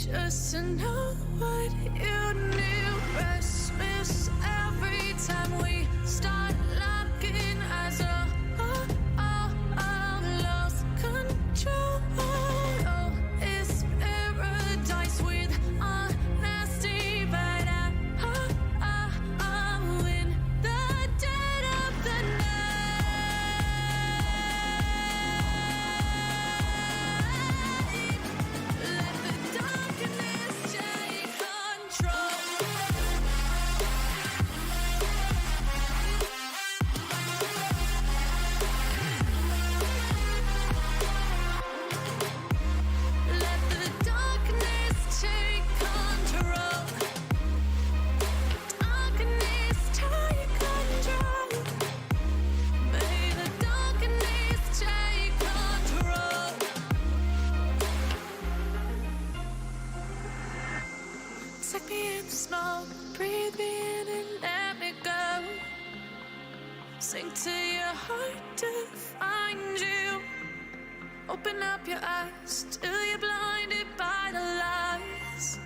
just to know what you knew. Restless every time we start looking as a lost control. Oh, it's paradise with honesty, but I'm in the dead of the night. Let the darkness take control. Let the darkness take control. Darkness take control. May the darkness take control. Take me in the smoke, breathe me in and let me go. Sink to your heart to find you. Open up your eyes till you're blinded by the lies,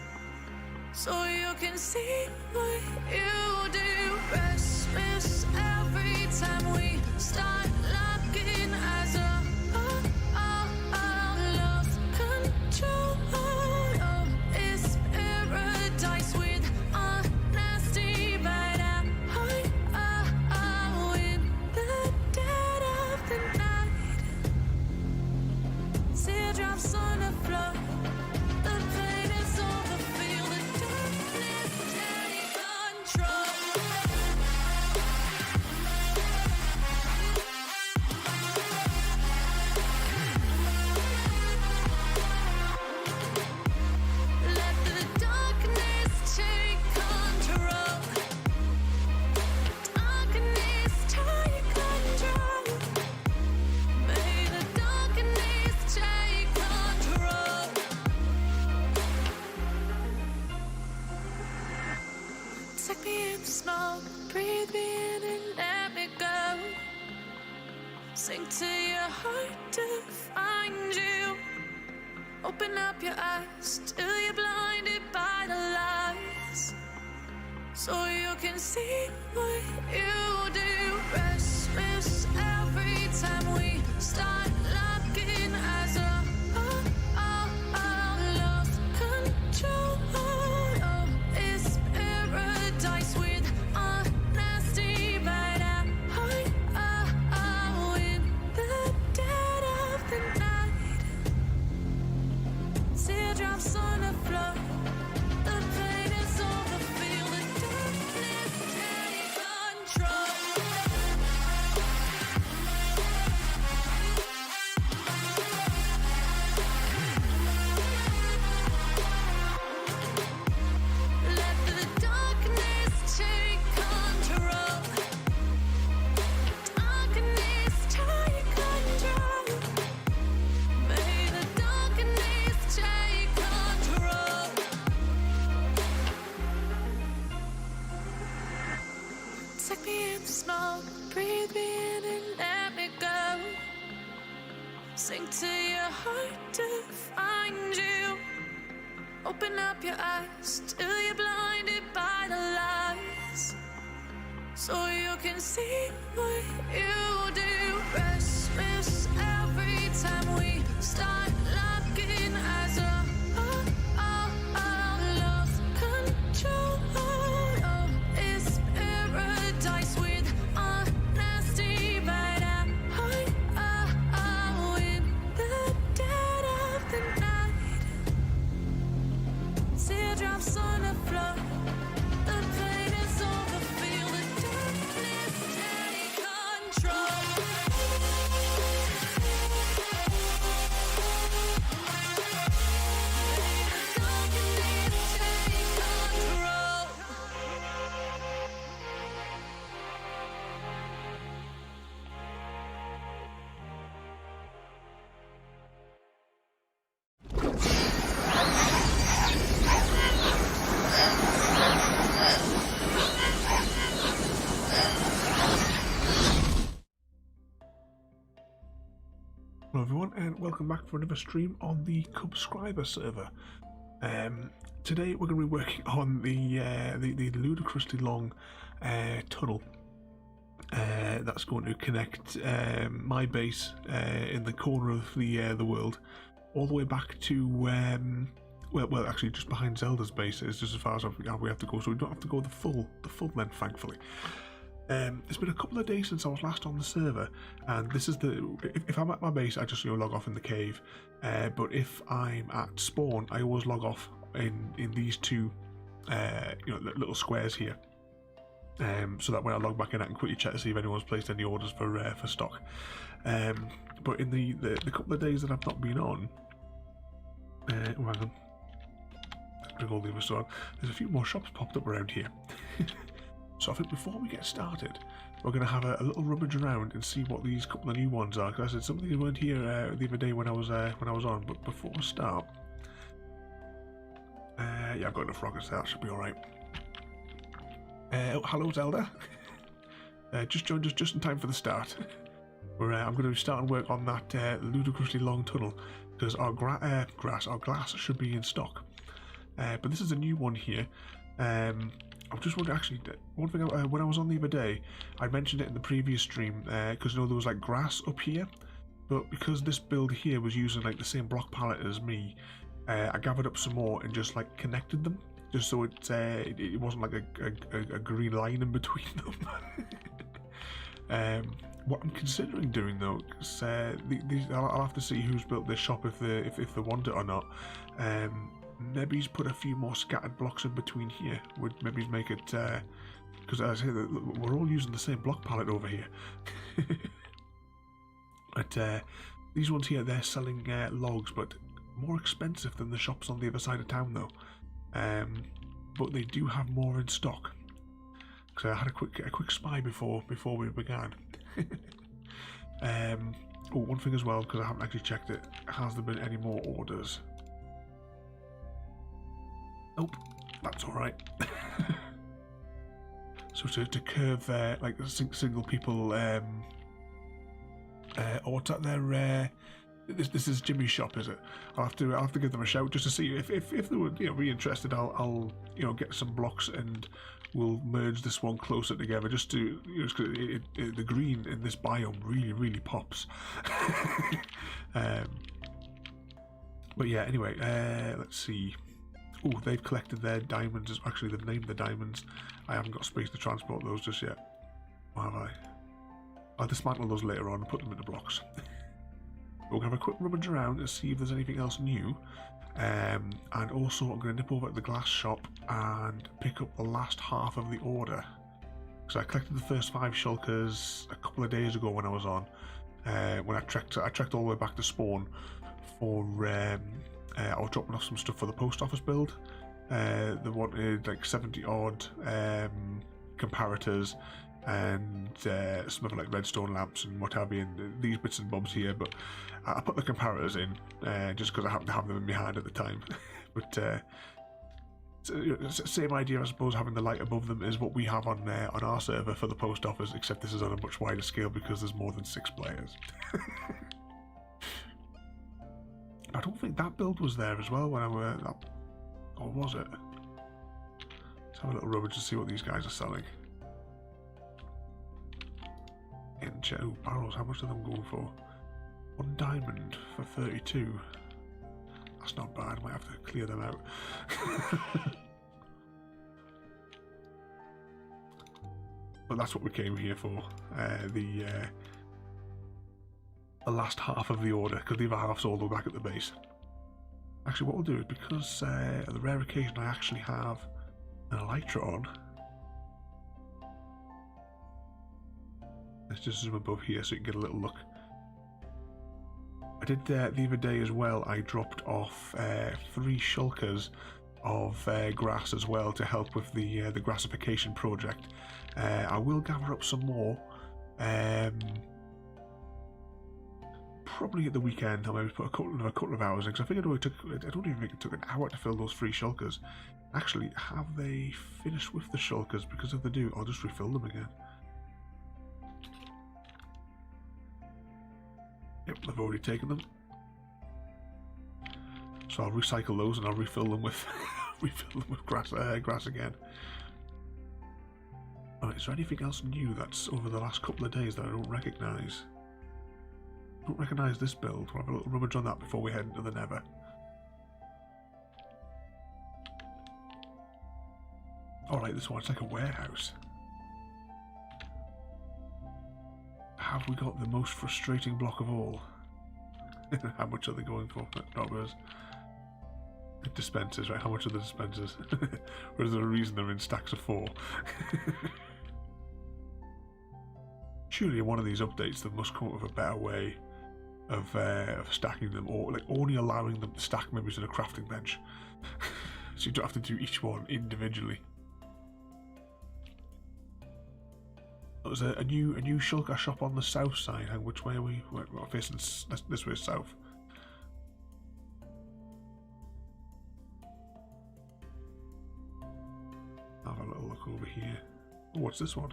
so you can see what you do. Restless every time we start looking as a lost control. Oh, it's paradise with honesty, but I'm in the dead of the night. Teardrops on the floor. The pain is over. Feel the darkness take control. Let the darkness take control. Darkness take control. May the darkness take control. Take me in the smoke, breathe me in and let me go. Sink to your heart to find you. Open up your eyes till you're blinded by the lies, so you can see what you do. Restless every time we start looking as a lost control. Oh, it's paradise with honesty, but I'm in the dead of the night. Teardrops on the floor. The pain is over. Feel the darkness take control. Let the darkness take control. Darkness take control. May the darkness take control. Take me in the smoke, breathe me in and let me go. Sink to your heart to find you. Open up your eyes till you're blinded by the lies, so you can see what you do. Restless every time we start looking as a lost control. Oh, it's paradise with honesty, but I'm in the dead of the night. Teardrops on the floor. The pain is over. Feel the darkness take control. Hello everyone and welcome back for another stream on the Cubscriber server. Today we're going to be working on the ludicrously long tunnel that's going to connect my base in the corner of the world all the way back to well, actually just behind Zelda's base. Is just as far as we have to go, so we don't have to go the full length, thankfully. It's been a couple of days since I was last on the server, and this is if I'm at my base, I just log off in the cave. But if I'm at spawn, I always log off in these two little squares here. So that when I log back in, I can quickly check to see if anyone's placed any orders for stock. But in the couple of days that I've not been on, hang on, bring all the other stuff. There's a few more shops popped up around here. So I think before we get started, we're going to have a little rummage around and see what these couple of new ones are. Because I said some of these weren't here the other day when I was on. But before I start, yeah, I've got enough rockets there. That should be all right. Oh, hello, Zelda. Just joined us just in time for the start. I'm going to start and work on that ludicrously long tunnel because our glass should be in stock. But this is a new one here. I just wondering, actually, one thing, when I was on the other day, I mentioned it in the previous stream, because there was like grass up here, but because this build here was using like the same block palette as me, I gathered up some more and just like connected them, just so it wasn't like a green line in between them. What I'm considering doing though, because I'll have to see who's built this shop if they want it or not. Maybe put a few more scattered blocks in between here. Would maybe make it, because as I say, we're all using the same block palette over here. But these ones here, they're selling logs, but more expensive than the shops on the other side of town though. But they do have more in stock. So I had a quick spy before we began. Oh, one thing as well, because I haven't actually checked it. Has there been any more orders? Nope, that's all right. So to curve like single people, or what's that there? This is Jimmy's shop, is it? I'll have to give them a shout just to see if they would be interested. I'll get some blocks and we'll merge this one closer together just to cause the green in this biome really pops. But yeah, anyway, let's see. Oh, they've collected their diamonds. Actually, they've named the diamonds. I haven't got space to transport those just yet. Or have I? I'll dismantle those later on and put them into blocks. We'll have a quick rummage around and see if there's anything else new. And also, I'm going to nip over at the glass shop and pick up the last half of the order. So I collected the first 5 shulkers a couple of days ago when I was on. When I trekked all the way back to spawn for. I was dropping off some stuff for the post office build. They wanted like 70 odd comparators and some of like redstone lamps and what have you, and these bits and bobs here. But I put the comparators in just because I happened to have them in my hand at the time. But same idea, I suppose. Having the light above them is what we have on our server for the post office, except this is on a much wider scale because there's more than 6 players. I don't think that build was there as well when I were, or was it? Let's have a little rummage to see what these guys are selling. Oh, barrels, how much are them going for? 1 diamond for 32. That's not bad, I might have to clear them out. But that's what we came here for, the last half of the order, because the other half's all the way back at the base. Actually, what we'll do is, because on the rare occasion I actually have an elytra on, let's just zoom above here so you can get a little look. I did the other day as well, I dropped off 3 shulkers of grass as well to help with the grassification project. I will gather up some more. Probably at the weekend. I'll maybe put a couple of hours in, because I think I don't even think it took an hour to fill those 3 shulkers. Actually, have they finished with the shulkers? Because if they do, I'll just refill them again. Yep, I've already taken them. So I'll recycle those and I'll refill them with grass again. Alright, is there anything else new that's over the last couple of days that I don't recognise? I don't recognise this build. We'll have a little rummage on that before we head into the Nether. Alright, this one, it's like a warehouse. Have we got the most frustrating block of all? How much are they going for? Robbers. Dispensers, right? How much are the dispensers? Or is there a reason they're in stacks of 4? Surely in one of these updates they must come up with a better way of stacking them, or like only allowing them to stack maybe in a crafting bench. So you don't have to do each one individually. There's a new shulker shop on the south side. Which way are we? We're facing this way south. Have a little look over here. Oh, what's this one?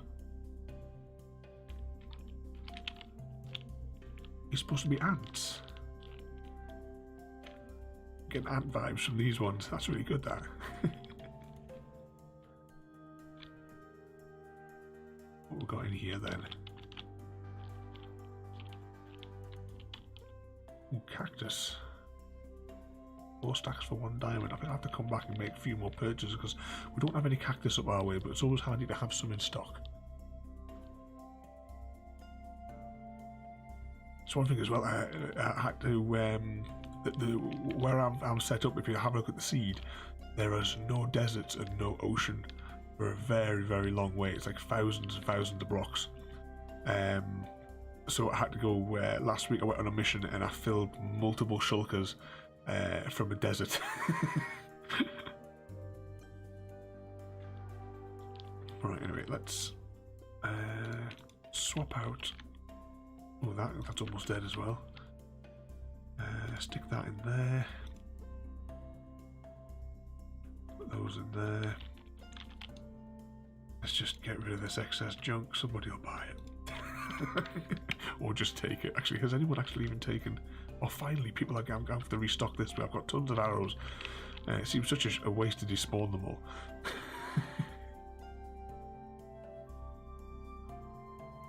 It's supposed to be ants. Getting ant vibes from these ones. That's really good, that. What we got in here then? Ooh, cactus. 4 stacks for 1 diamond. I think I'll have to come back and make a few more purchases because we don't have any cactus up our way, but it's always handy to have some in stock. So one thing as well, I had to, where I'm set up, if you have a look at the seed, there is no deserts and no ocean for a very, very long way. It's like thousands and thousands of blocks. So I had to go, last week I went on a mission and I filled multiple shulkers from a desert. Right, anyway, let's swap out. Oh, that's almost dead as well. Stick that in there. Put those in there. Let's just get rid of this excess junk. Somebody will buy it. Or just take it. Actually, has anyone actually even taken... Oh, finally, people are going to have to restock this, but I've got tons of arrows. It seems such a waste to despawn them all.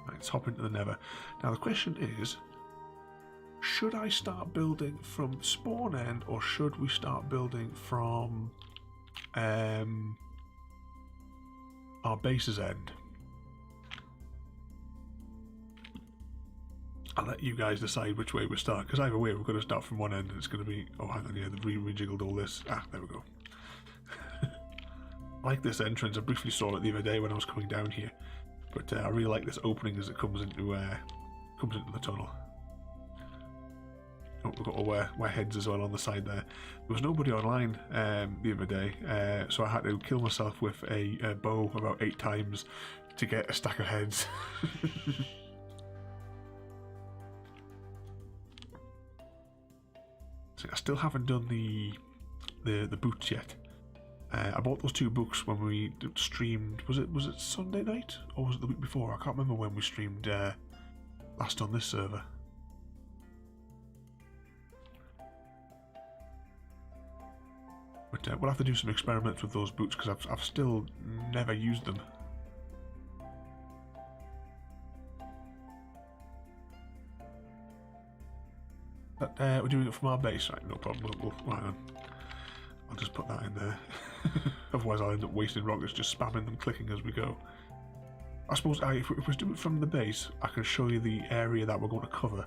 Right, let's hop into the Nether. Now, the question is, should I start building from spawn end, or should we start building from our base's end? I'll let you guys decide which way we start, because either way we're going to start from one end and it's going to be... Oh, hang on, yeah, they've rejiggled all this. Ah, there we go. I like this entrance. I briefly saw it the other day when I was coming down here, but I really like this opening as it comes into the tunnel. Oh, we've got all our heads as well on the side there. There was nobody online the other day, so I had to kill myself with a bow about 8 times to get a stack of heads. So I still haven't done the boots yet. I bought those 2 books when we streamed. Was it Sunday night or was it the week before? I can't remember when we streamed last on this server. But we'll have to do some experiments with those boots because I've still never used them. But we're doing it from our base, right? No problem. We'll hang on. I'll just put that in there. Otherwise, I'll end up wasting rockets just spamming them, clicking as we go. I suppose if we do it from the base, I can show you the area that we're going to cover.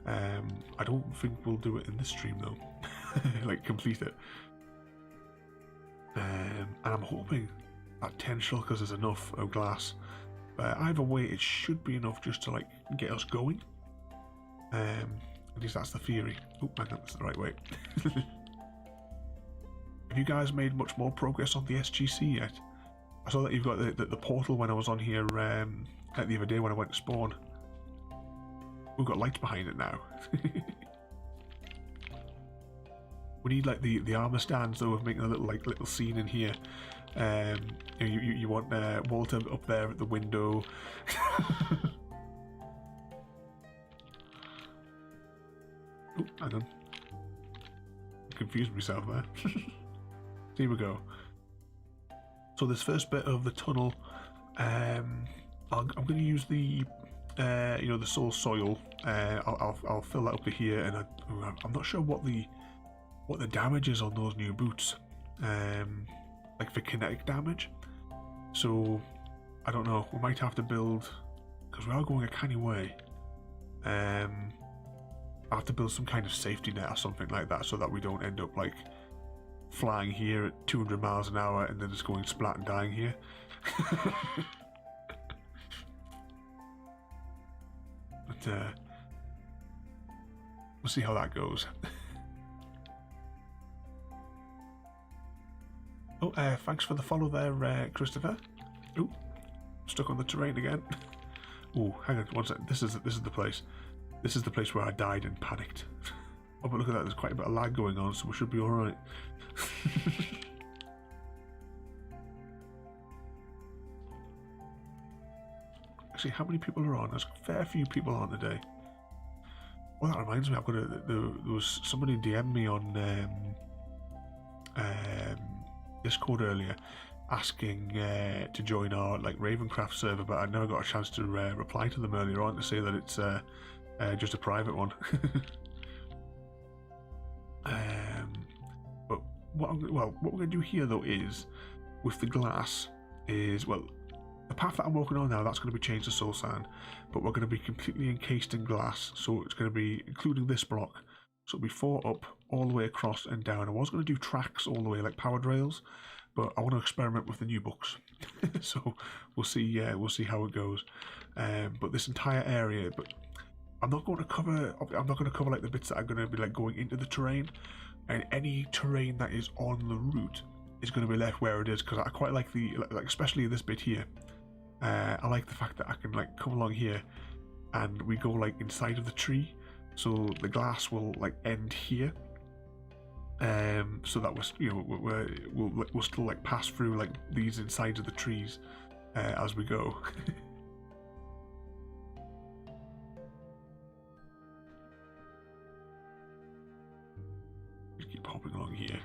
I don't think we'll do it in this stream though. Like complete it. And I'm hoping that 10 shulkers is enough of glass. Either way, it should be enough just to like get us going. At least that's the theory. Oh, I think that's the right way. Have you guys made much more progress on the SGC yet? I saw that you've got the portal when I was on here like the other day when I went to spawn. We've got lights behind it now. We need like the armor stands though of making a little scene in here. You want Walter up there at the window. Oh, hang on. confused myself there. Here we go. So this first bit of the tunnel, I'm going to use the the soil. I'll fill that up to here, and I'm not sure what the damage is on those new boots, like for kinetic damage. So I don't know. We might have to build, because we are going a canny way. I have to build some kind of safety net or something like that, so that we don't end up like flying here at 200 miles an hour and then just going splat and dying here. But we'll see how that goes. Oh, thanks for the follow there, Christopher. Oh, stuck on the terrain again. Oh, hang on one second. This is the place. This is the place where I died and panicked. Oh, but look at that. There's quite a bit of lag going on, so we should be all right. Actually, how many people are on? There's a fair few people on today. Well, that reminds me, I've got there was somebody DM me on Discord earlier, asking to join our RavenCraft server, but I never got a chance to reply to them earlier on to say that it's just a private one. But what we're going to do here though is, with the glass, is, well, the path that I'm walking on now, that's going to be changed to soul sand, but we're going to be completely encased in glass, so it's going to be including this block, so it'll be 4 up, all the way across and down. I was going to do tracks all the way, like powered rails, but I want to experiment with the new books. So we'll see how it goes. But this entire area, but I'm not going to cover like the bits that are going to be like going into the terrain, and any terrain that is on the route is going to be left where it is, because I quite like especially this bit here. I like the fact that I can like come along here and we go like inside of the tree, so the glass will like end here, so that we'll still like pass through like these insides of the trees as we go. Just keep hopping along here.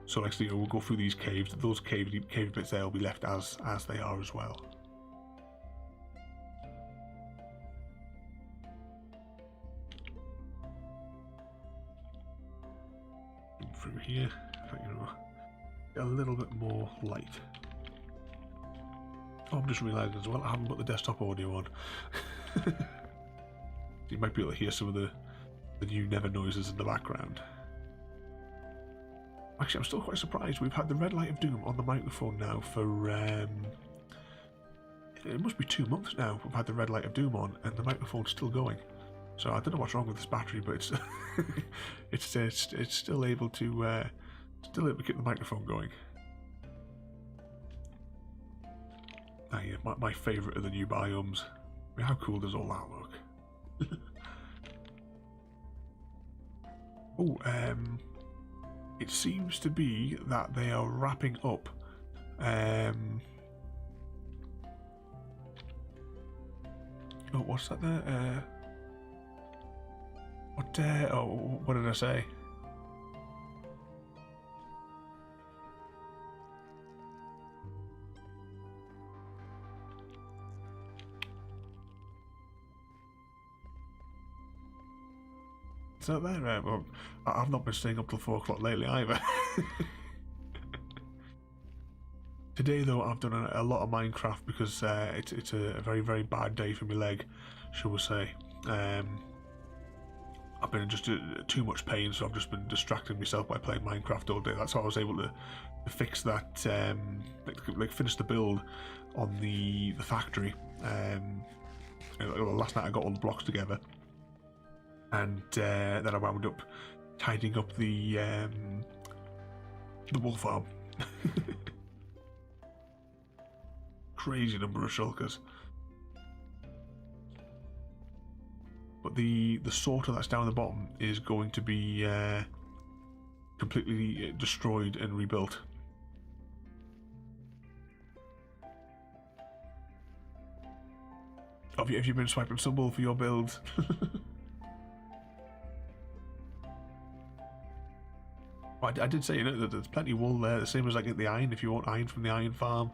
So like, we'll go through these caves. Those cave bits there will be left as they are as well. Through here, get a little bit more light. Oh, I'm just realising as well, I haven't put the desktop audio on. You might be able to hear some of the new Nether noises in the background. Actually, I'm still quite surprised. We've had the red light of doom on the microphone now for it must be 2 months now. We've had the red light of doom on, and the microphone's still going. So I don't know what's wrong with this battery, but it's it's still able to keep the microphone going. Ah, yeah, my favourite of the new biomes. I mean, how cool does all that look? Oh, it seems to be that they are wrapping up. Oh, what's that there? What did I say? Is that there? Well, I've not been staying up till 4 o'clock lately either. Today though, I've done a lot of Minecraft because it's a very, very bad day for my leg, shall we say. I've been in just too much pain, so I've just been distracting myself by playing Minecraft all day. That's how I was able to fix that, like finish the build on the factory. Last night I got all the blocks together, and then I wound up tidying up the wool farm. Crazy number of shulkers. But the sorter that's down the bottom is going to be completely destroyed and rebuilt. Have you been swiping some wool for your build? I did say, you know, that there's plenty of wool there, the same as like at the iron, if you want iron from the iron farm.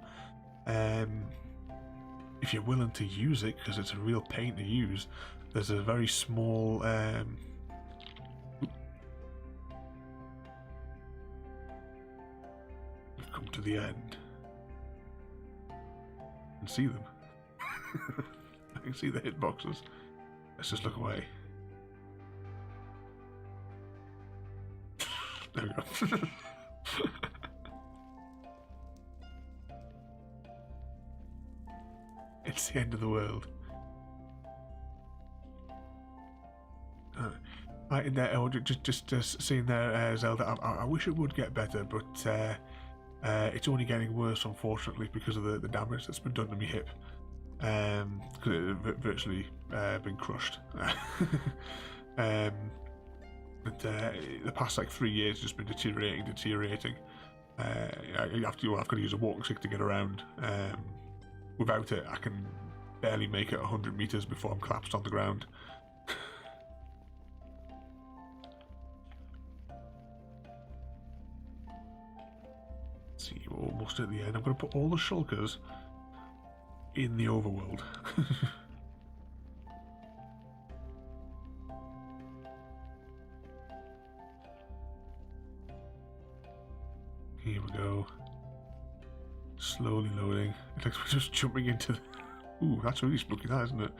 If you're willing to use it, because it's a real pain to use, there's a very small... we've come to the end. I can see them. I can see the hitboxes. Let's just look away. There we go. It's the end of the world. Just seeing there, Zelda. I wish it would get better, but it's only getting worse, unfortunately, because of the damage that's been done to my hip. Because it virtually been crushed. The past like 3 years just been deteriorating. I've got to use a walking stick to get around. Without it, I can barely make it 100 meters before I'm collapsed on the ground. See, we're almost at the end. I'm going to put all the shulkers in the overworld. Here we go. Slowly loading. It looks like we're just jumping into the... Ooh, that's really spooky, that, isn't it?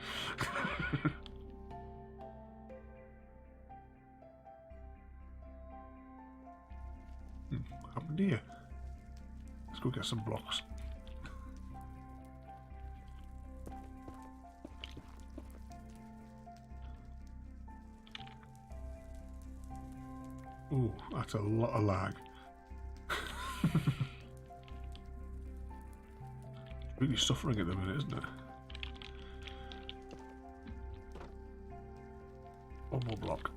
What happened here? Let's go get some blocks. Ooh, that's a lot of lag. Really suffering at the minute, isn't it? One more block.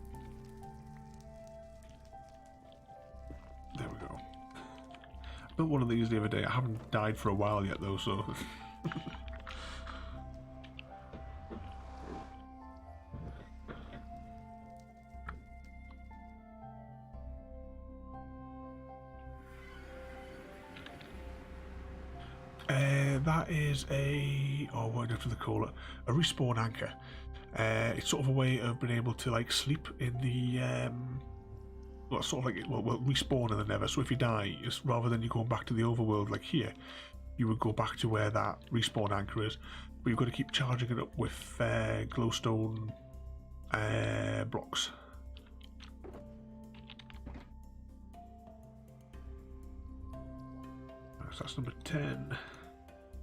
There we go. I built one of these the other day. I haven't died for a while yet though, so... that is a... oh, what do they call it? A respawn anchor. It's sort of a way of being able to like sleep in the... well, sort of like, well, respawn in the Nether. So if you die, it's, rather than you going back to the overworld like here, you would go back to where that respawn anchor is. But you've got to keep charging it up with glowstone blocks. So that's number 10,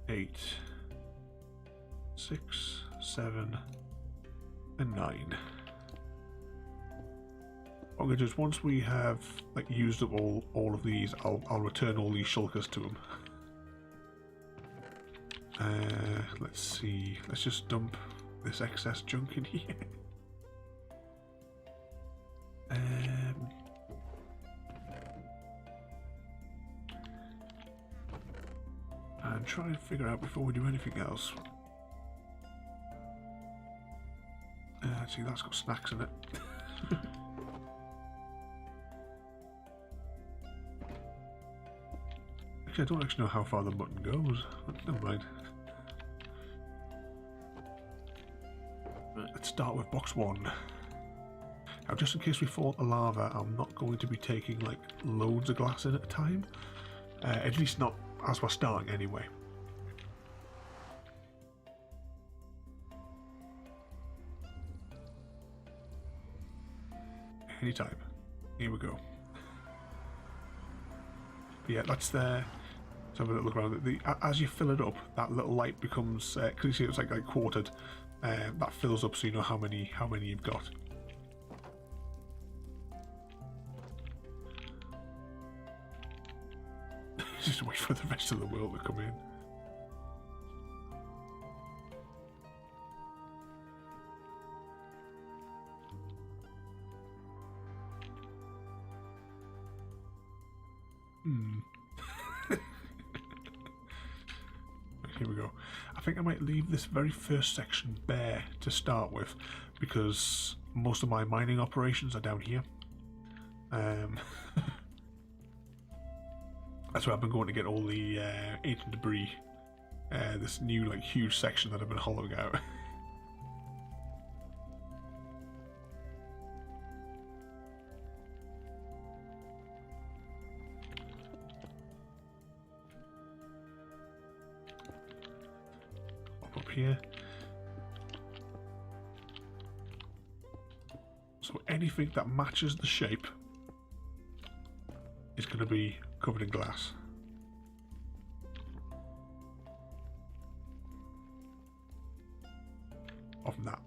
8, 6, 7, and 9. What I'm going to do is once we have like used up all of these, I'll return all these shulkers to them. Let's see. Let's just dump this excess junk in here. And try and figure out before we do anything else. See, that's got snacks in it. Actually, I don't actually know how far the button goes. But never mind. Let's start with box 1. Now, just in case we fall into lava, I'm not going to be taking like loads of glass in at a time. At least not as we're starting anyway. Anytime. Here we go. Yeah, that's there. Let's have a little look around. As you fill it up, that little light becomes. Cause you see it's like quartered. That fills up, so you know how many you've got. Just wait for the rest of the world to come in. Here we go. I think I might leave this very first section bare to start with, because most of my mining operations are down here. That's where I've been going to get all the ancient debris. This new like huge section that I've been hollowing out. Up here. So anything that matches the shape is going to be covered in glass. Of that.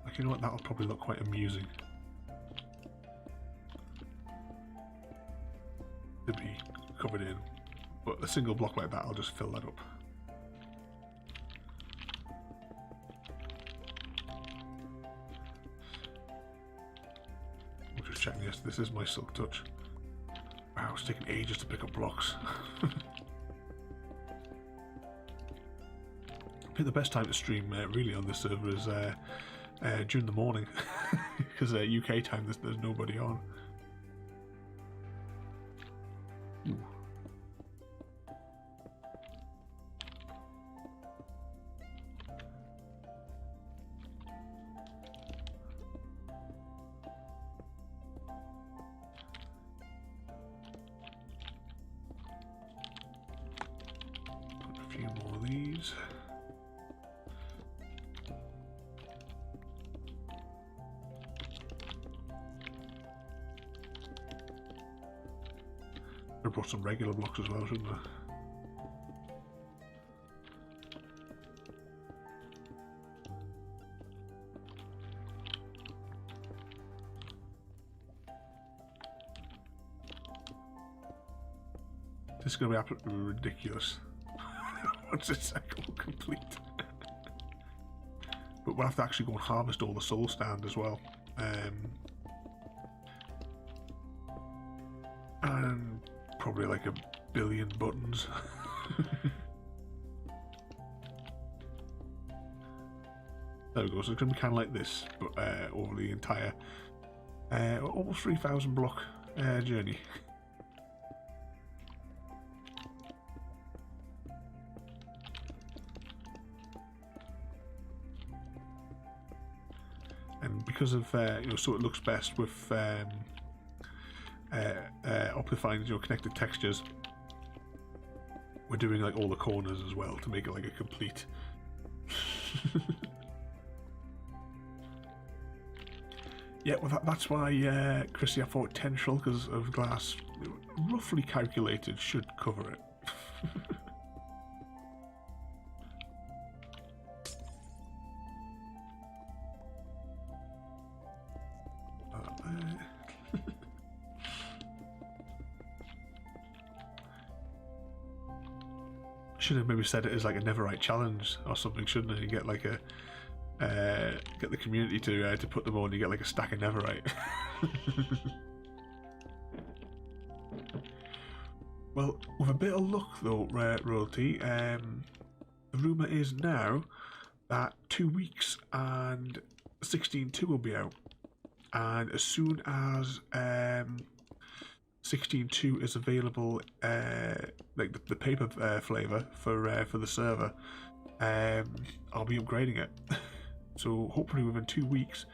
Like, you know what, that'll probably look quite amusing to be covered in, but a single block like that, I'll just fill that up. I'm just checking this. This is my silk touch. Wow, it's taking ages to pick up blocks. I think the best time to stream really on this server is during the morning, because UK time there's nobody on. Ooh. Put a few more of these. I brought some regular blocks as well, shouldn't I? This is going to be absolutely ridiculous once it's cycle complete. But we'll have to actually go and harvest all the soul stand as well. And probably like 1 billion buttons. There we go, so it's going to be kind of like this, but over the entire almost 3,000 block journey. And because of, you know, so it looks best with optifying, you know, connected textures, we're doing like all the corners as well to make it like a complete yeah, well that's why Chrissy, I thought 10 shulkers of glass roughly calculated should cover it. Should have maybe said it as like a Neverite challenge or something, shouldn't it? You get like a get the community to put them on. You get like a stack of Neverite. Well, with a bit of luck though, Royalty, the rumour is now that 2 weeks and 16.2 will be out, and as soon as 16.2 is available, like the paper flavour for the server, I'll be upgrading it. So hopefully within 2 weeks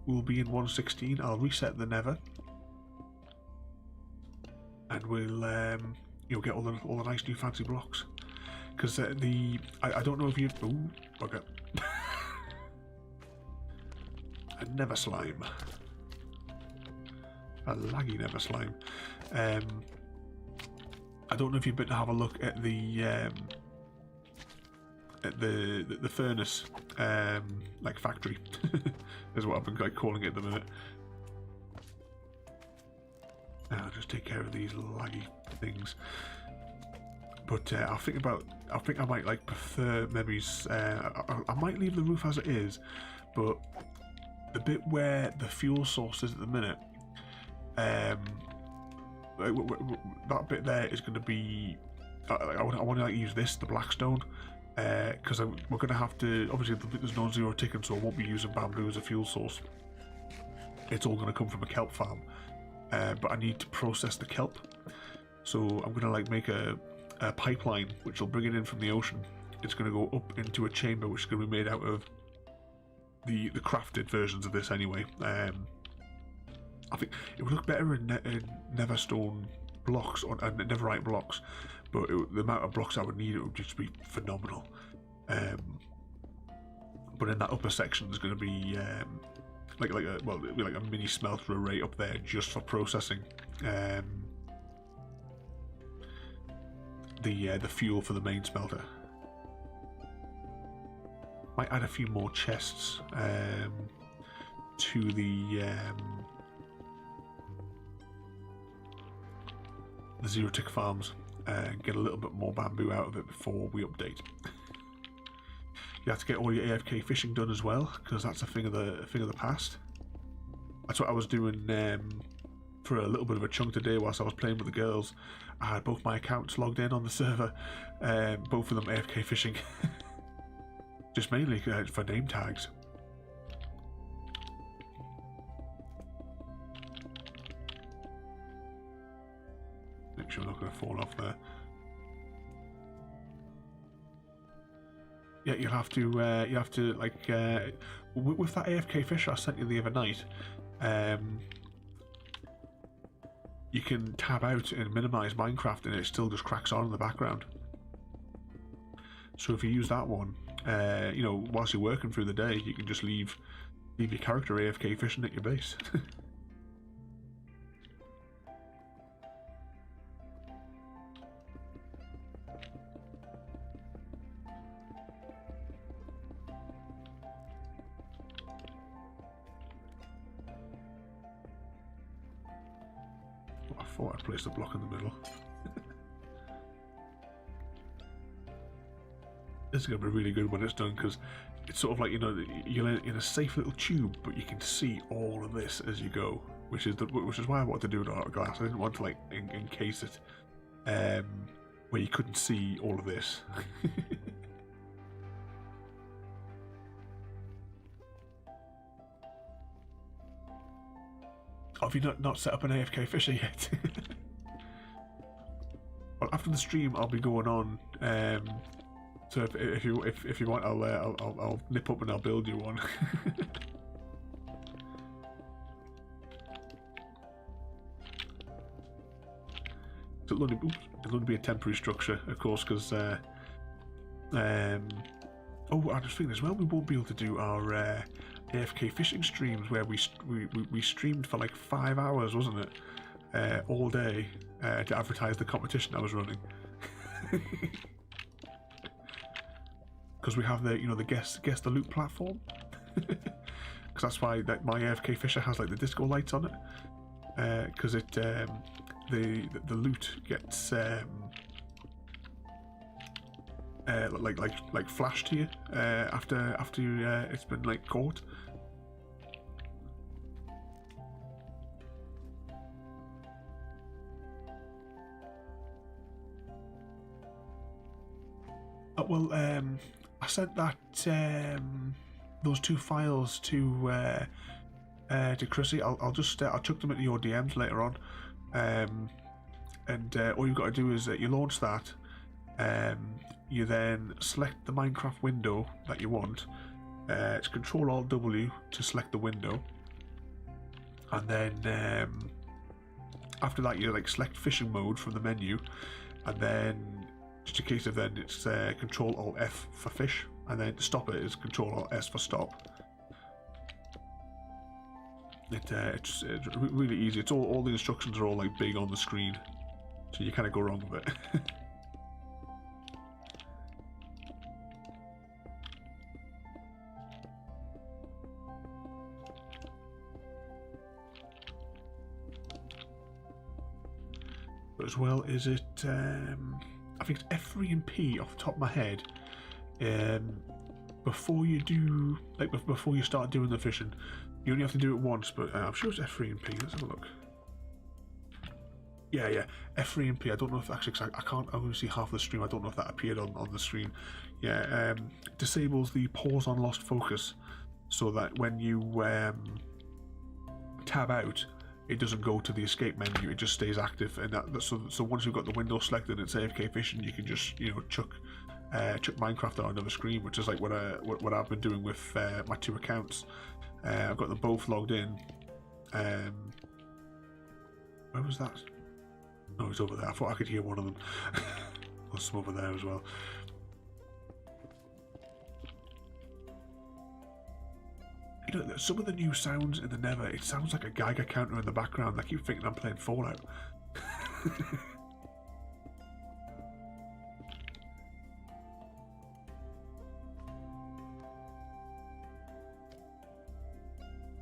we'll be in 1.16. I'll reset the Nether, and we'll you'll get all the nice new fancy blocks. Because I don't know if you bugger. A Nether slime. A laggy Nether slime. I don't know if you've been to have a look at the furnace like factory is what I've been like calling it at the minute. I'll just take care of these laggy things. But I think I might like prefer maybe I might leave the roof as it is, but the bit where the fuel source is at the minute, that bit there is going to be. I want to like use the blackstone, because we're going to have to. Obviously, there's no zero ticking, so I won't be using bamboo as a fuel source. it's all going to come from a kelp farm. But I need to process the kelp, so I'm going to like make a pipeline which will bring it in from the ocean. It's going to go up into a chamber which is going to be made out of the crafted versions of this anyway. I think it would look better in Netherstone blocks or Netherite blocks, but the amount of blocks I would need, it would just be phenomenal. But in that upper section, there's going to be it'd be like a mini smelter array up there just for processing the fuel for the main smelter. Might add a few more chests to the zero-tick farms and get a little bit more bamboo out of it before we update. You have to get all your AFK fishing done as well, because that's a thing of the past. That's what I was doing for a little bit of a chunk today whilst I was playing with the girls. I had both my accounts logged in on the server, both of them AFK fishing. Just mainly for name tags. Make sure I'm not going to fall off there. Yeah, you have to like with that AFK fisher I sent you the other night. You can tab out and minimize Minecraft, and it still just cracks on in the background. So if you use that one, you know, whilst you're working through the day, you can just leave your character AFK fishing at your base. I thought I placed a block in the middle. This is going to be really good when it's done, because it's sort of like, you know, you're in a safe little tube, but you can see all of this as you go, which is why I wanted to do it out of glass. I didn't want to like encase it where you couldn't see all of this. Oh, have you not set up an AFK fisher yet? Well, after the stream, I'll be going on. So if you want, I'll nip up and I'll build you one. It'll only be a temporary structure, of course, because oh, I was thinking as well, we won't be able to do our AFK fishing streams where we streamed for like 5 hours, wasn't it? All day to advertise the competition I was running. Because we have the, you know, the guess the loot platform. Because that's why my AFK fisher has like the disco lights on it. Because it the loot gets like flashed to you after it's been like caught. Well, I sent that those 2 files to Chrissy. I'll chuck them into your DMs later on, and all you've got to do is you launch that. You then select the Minecraft window that you want. It's Control-Alt-W to select the window, and then after that you like select fishing mode from the menu, and then just in case of then it's Control-Alt-F for fish, and then to stop it is Control-Alt-S for stop. It's really easy. It's all the instructions are all like big on the screen, so you kind of go wrong with it. But as well, is it I think it's F3 and P off the top of my head. Before you do, like before you start doing the fishing, you only have to do it once, but I'm sure it's F3 and P. Let's have a look. Yeah, F3 and P. I don't know if actually, cause I can't. I only see half the stream. I don't know if that appeared on the screen. Yeah, disables the pause on lost focus, so that when you tab out, it doesn't go to the escape menu, it just stays active, and so once you've got the window selected and it's AFK fishing, you can just, you know, chuck Minecraft on another screen, which is like what I've been doing with my 2 accounts. I've got them both logged in. Where was that? Oh, it's over there. I thought I could hear one of them. There's some over there as well. You know, some of the new sounds in the Nether, it sounds like a Geiger counter in the background. I keep thinking I'm playing Fallout.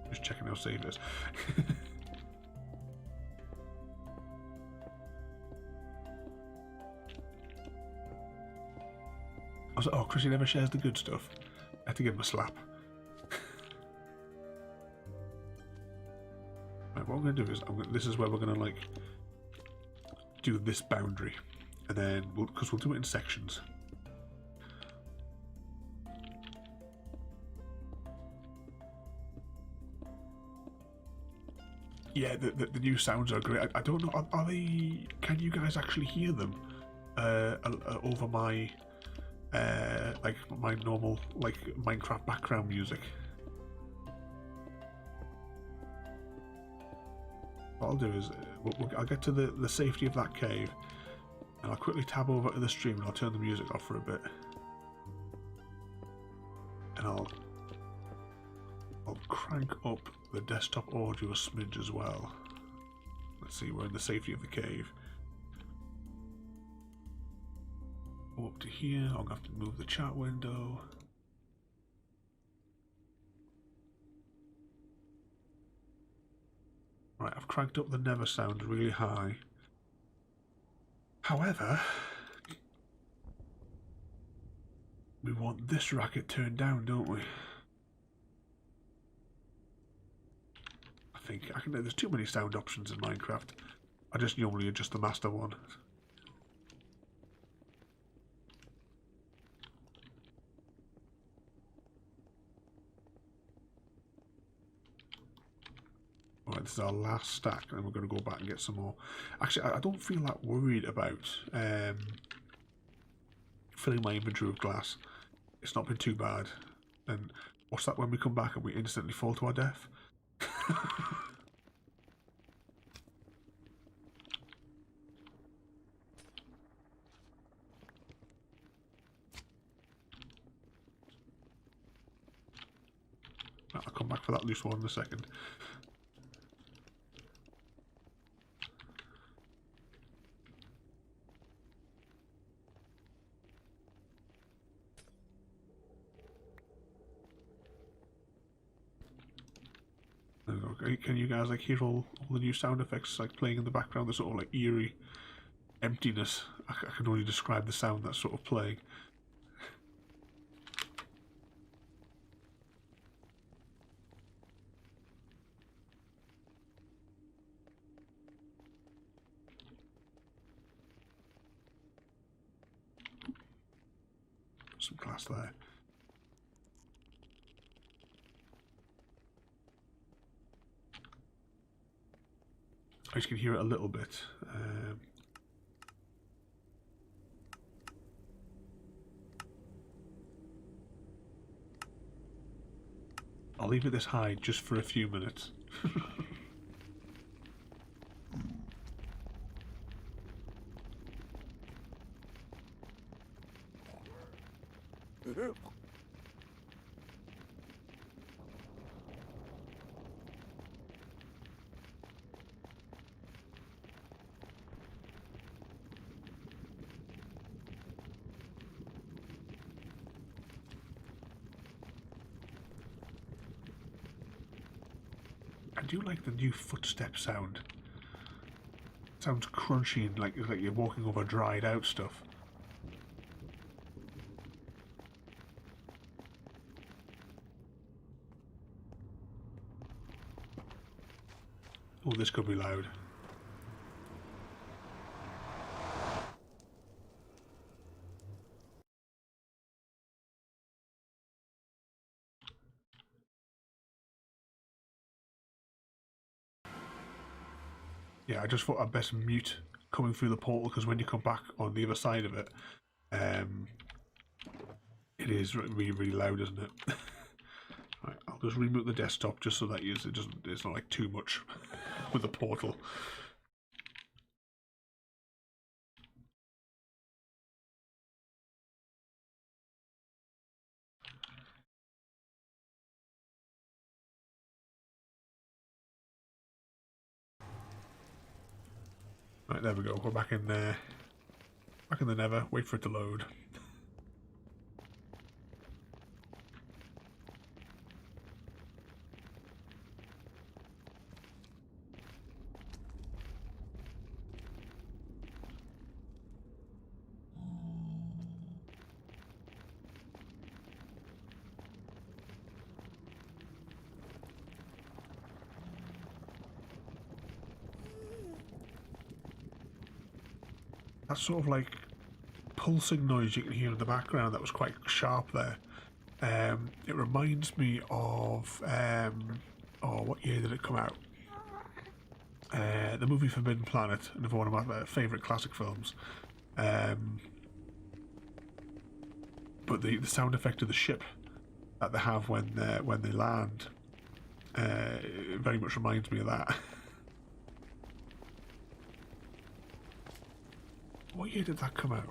Just checking how safe it is. I was like, oh, Chrissy never shares the good stuff. I had to give him a slap. Right, what I'm going to do is, this is where we're going to, like, do this boundary. And then, because we'll do it in sections. Yeah, the new sounds are great. I don't know, are they... Can you guys actually hear them over my... like my normal, like, Minecraft background music? What I'll do is, I'll get to the safety of that cave, and I'll quickly tab over to the stream and I'll turn the music off for a bit. And I'll crank up the desktop audio a smidge as well. Let's see, we're in the safety of the cave. Go up to here, I'll have to move the chat window. Right, I've cranked up the Nether sound really high. However, we want this racket turned down, don't we? I think there's too many sound options in Minecraft. I just normally adjust the master one. Alright, this is our last stack, and we're going to go back and get some more. Actually, I don't feel that worried about filling my inventory with glass. It's not been too bad. And what's that when we come back and we instantly fall to our death? I'll come back for that loose one in a second. Can you guys like hear all the new sound effects like playing in the background? The sort of like eerie emptiness. I can only describe the sound that's sort of playing. Some glass there. I just can hear it a little bit. I'll leave it this high just for a few minutes. I do like the new footstep sound. It sounds crunchy and like you're walking over dried out stuff. Oh, this could be loud. Yeah, I just thought I'd best mute coming through the portal, because when you come back on the other side of it, it is really, really loud, isn't it? Right, I'll just reboot the desktop just so that it's not like too much with the portal. Right, there we go. We're back in there. Back in the Nether. Wait for it to load. That sort of like pulsing noise you can hear in the background, that was quite sharp there. It reminds me of what year did it come out? The movie Forbidden Planet, another one of my favourite classic films. But the sound effect of the ship that they have when they land, it very much reminds me of that. What year did that come out?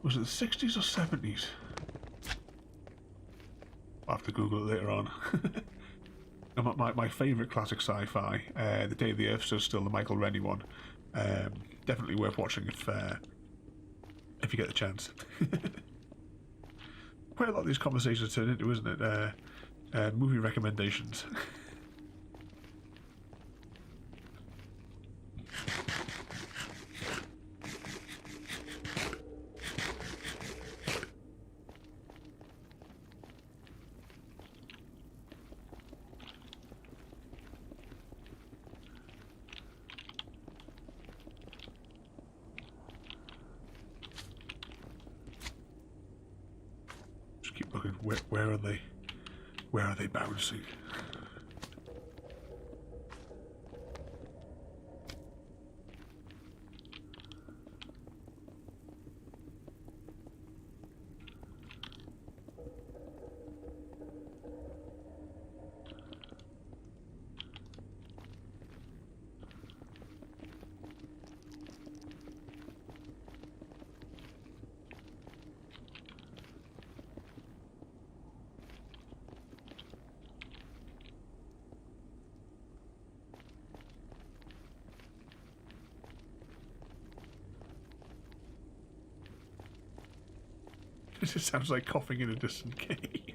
Was it the 60s or 70s? I'll have to Google it later on. my favourite classic sci-fi, The Day the Earth Stood Still, the Michael Rennie one. Definitely worth watching if you get the chance. Quite a lot of these conversations turn into, isn't it? Movie recommendations. Keep looking. Where are they? Where are they bouncing? This just sounds like coughing in a distant cave.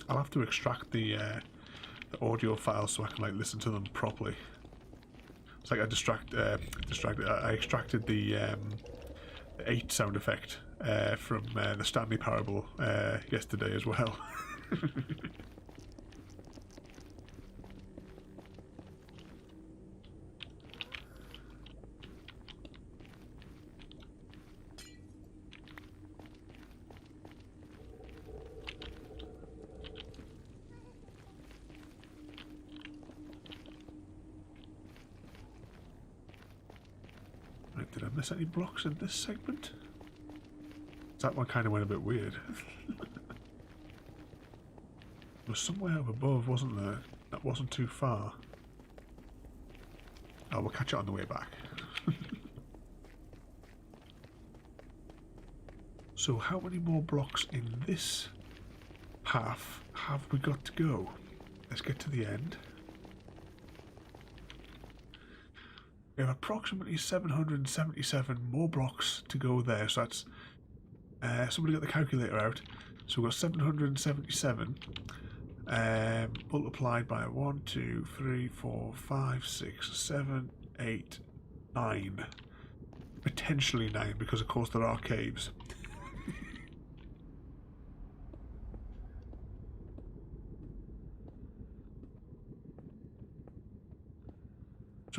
I'll have to extract the audio files so I can like listen to them properly. It's like I I extracted the 8 sound effect from the Stanley Parable yesterday as well. Did I miss any blocks in this segment? That one kind of went a bit weird. There was somewhere up above, wasn't there? That wasn't too far. Oh, we'll catch it on the way back. So how many more blocks in this path have we got to go? Let's get to the end. We have approximately 777 more blocks to go there, so that's somebody got the calculator out. So we've got 777 multiplied by 1, 2, 3, 4, 5, 6, 7, 8, 9. Potentially 9, because of course there are caves.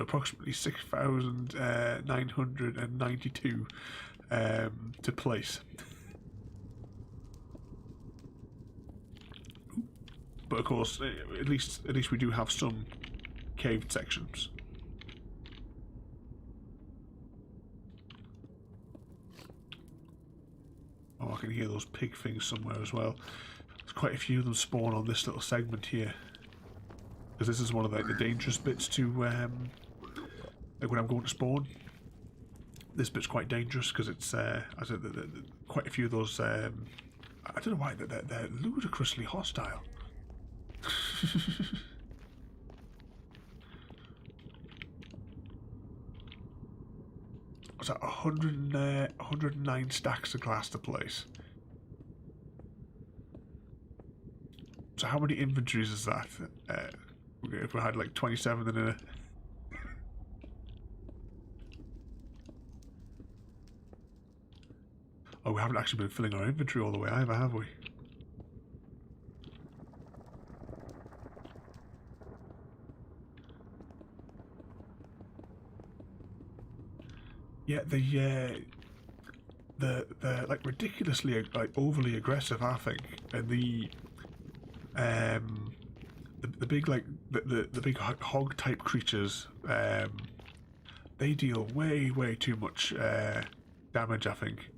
So approximately 6,992 to place. But of course, at least we do have some caved sections. Oh, I can hear those pig things somewhere as well. There's quite a few of them spawn on this little segment here, because this is one of the dangerous bits to like when I'm going to spawn. This bit's quite dangerous because it's I said quite a few of those. I don't know why they're ludicrously hostile. Was that 109 stacks of glass to place? So how many inventories is that? If we had like 27 in a... Oh, we haven't actually been filling our inventory all the way either, have we? Yeah, the like ridiculously like overly aggressive, I think, and the big like the big hog type creatures, they deal way too much damage, I think.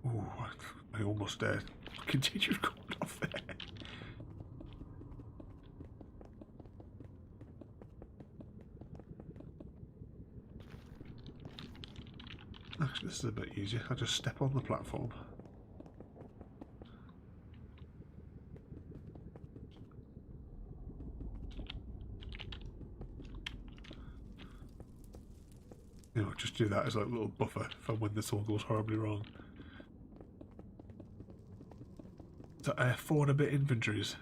Ooh, I almost continued going off there. Actually, this is a bit easier. I just step on the platform. You know, just do that as like a little buffer for when this all goes horribly wrong. So, 4 and a bit inventories.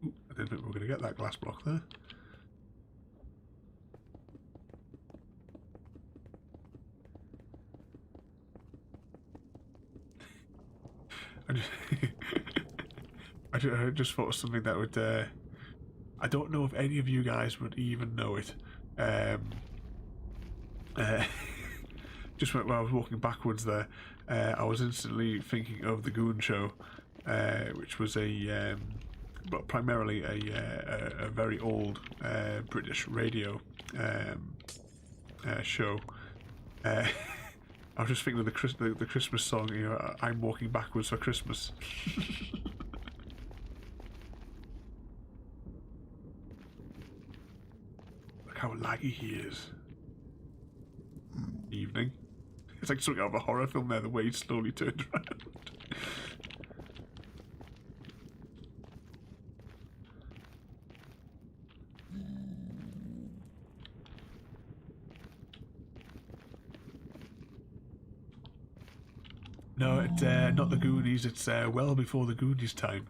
Ooh, I didn't think we were going to get that glass block there. I just thought of something that would... I don't know if any of you guys would even know it. Just when I was walking backwards there, I was instantly thinking of the Goon Show, which was a well, primarily a very old British radio show. I was just thinking of the Christmas song, you know, I'm walking backwards for Christmas. Look how laggy he is. Evening. It's like something out of a horror film there, the way he slowly turns around. No, it's not the Goonies, it's well before the Goonies time.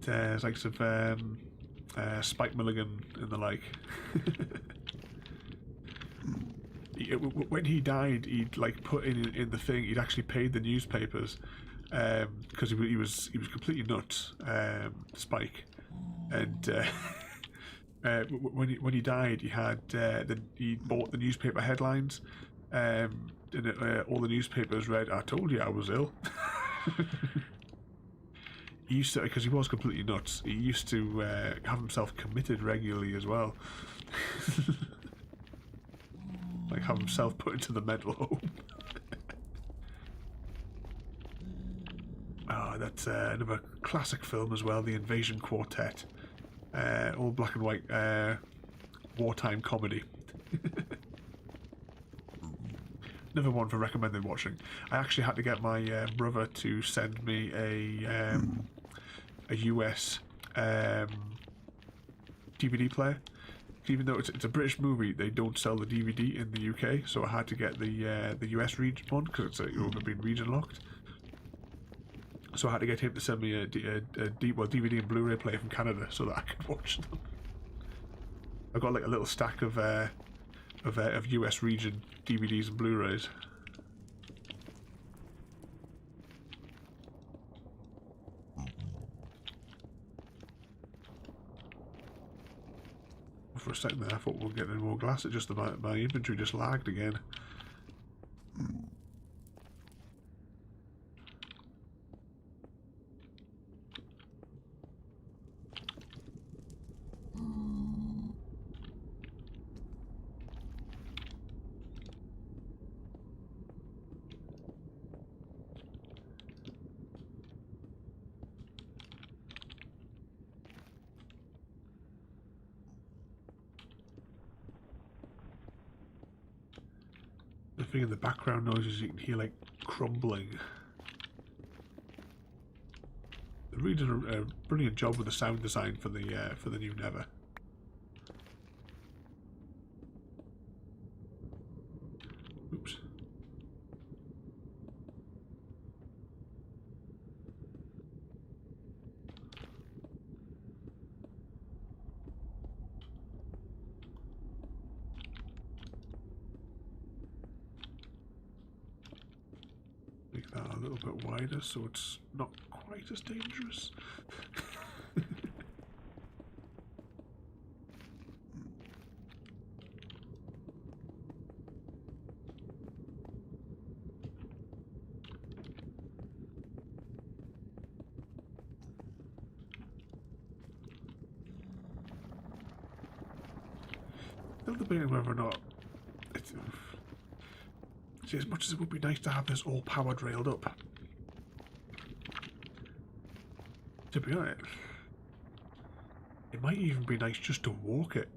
It's like some Spike Milligan and the like. When he died, he'd like put in the thing, he'd actually paid the newspapers because he was completely nuts, Spike, and when he died, he had he bought the newspaper headlines, and all the newspapers read, "I told you I was ill." He used to, because he was completely nuts, he used to have himself committed regularly as well. Like have himself put into the mental home. Oh, that's another classic film as well, The Invasion Quartet. All black and white wartime comedy. Another one for recommended watching. I actually had to get my brother to send me a US DVD player. Even though it's a British movie, they don't sell the DVD in the UK, so I had to get the US region one because it's been region locked. So I had to get him to send me a DVD and Blu-ray player from Canada so that I could watch them. I've got like a little stack of of US region DVDs and Blu-rays. For a second there, I thought we were getting more glass. It just my inventory just lagged again. The thing in the background noises you can hear like crumbling. They really did a brilliant job with the sound design for the new Nether. Oops. Make that a little bit wider so it's not quite as dangerous. Still debating whether or not it's... See, as much as it would be nice to have this all powered railed up, to be honest, it might even be nice just to walk it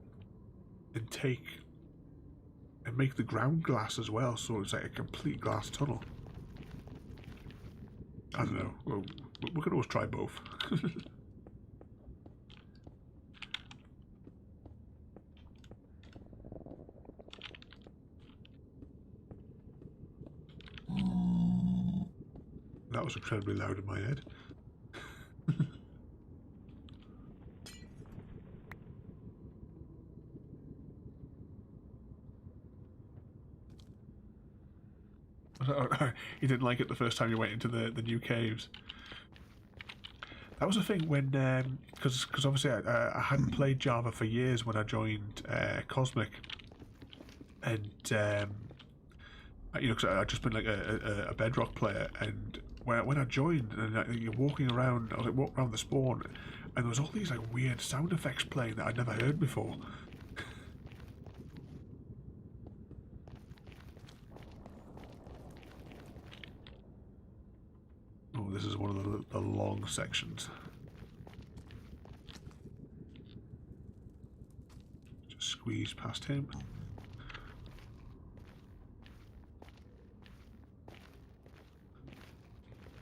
and make the ground glass as well, so it's like a complete glass tunnel. I don't know. Well, we could always try both. That was incredibly loud in my head. You didn't like it the first time you went into the new caves. That was the thing when, because obviously I hadn't played Java for years when I joined Cosmic, and you know, because I'd just been like a Bedrock player, and when I joined and you're walking around, I was like walking around the spawn, and there was all these like weird sound effects playing that I'd never heard before. Oh, this is one of the long sections. Just squeeze past him.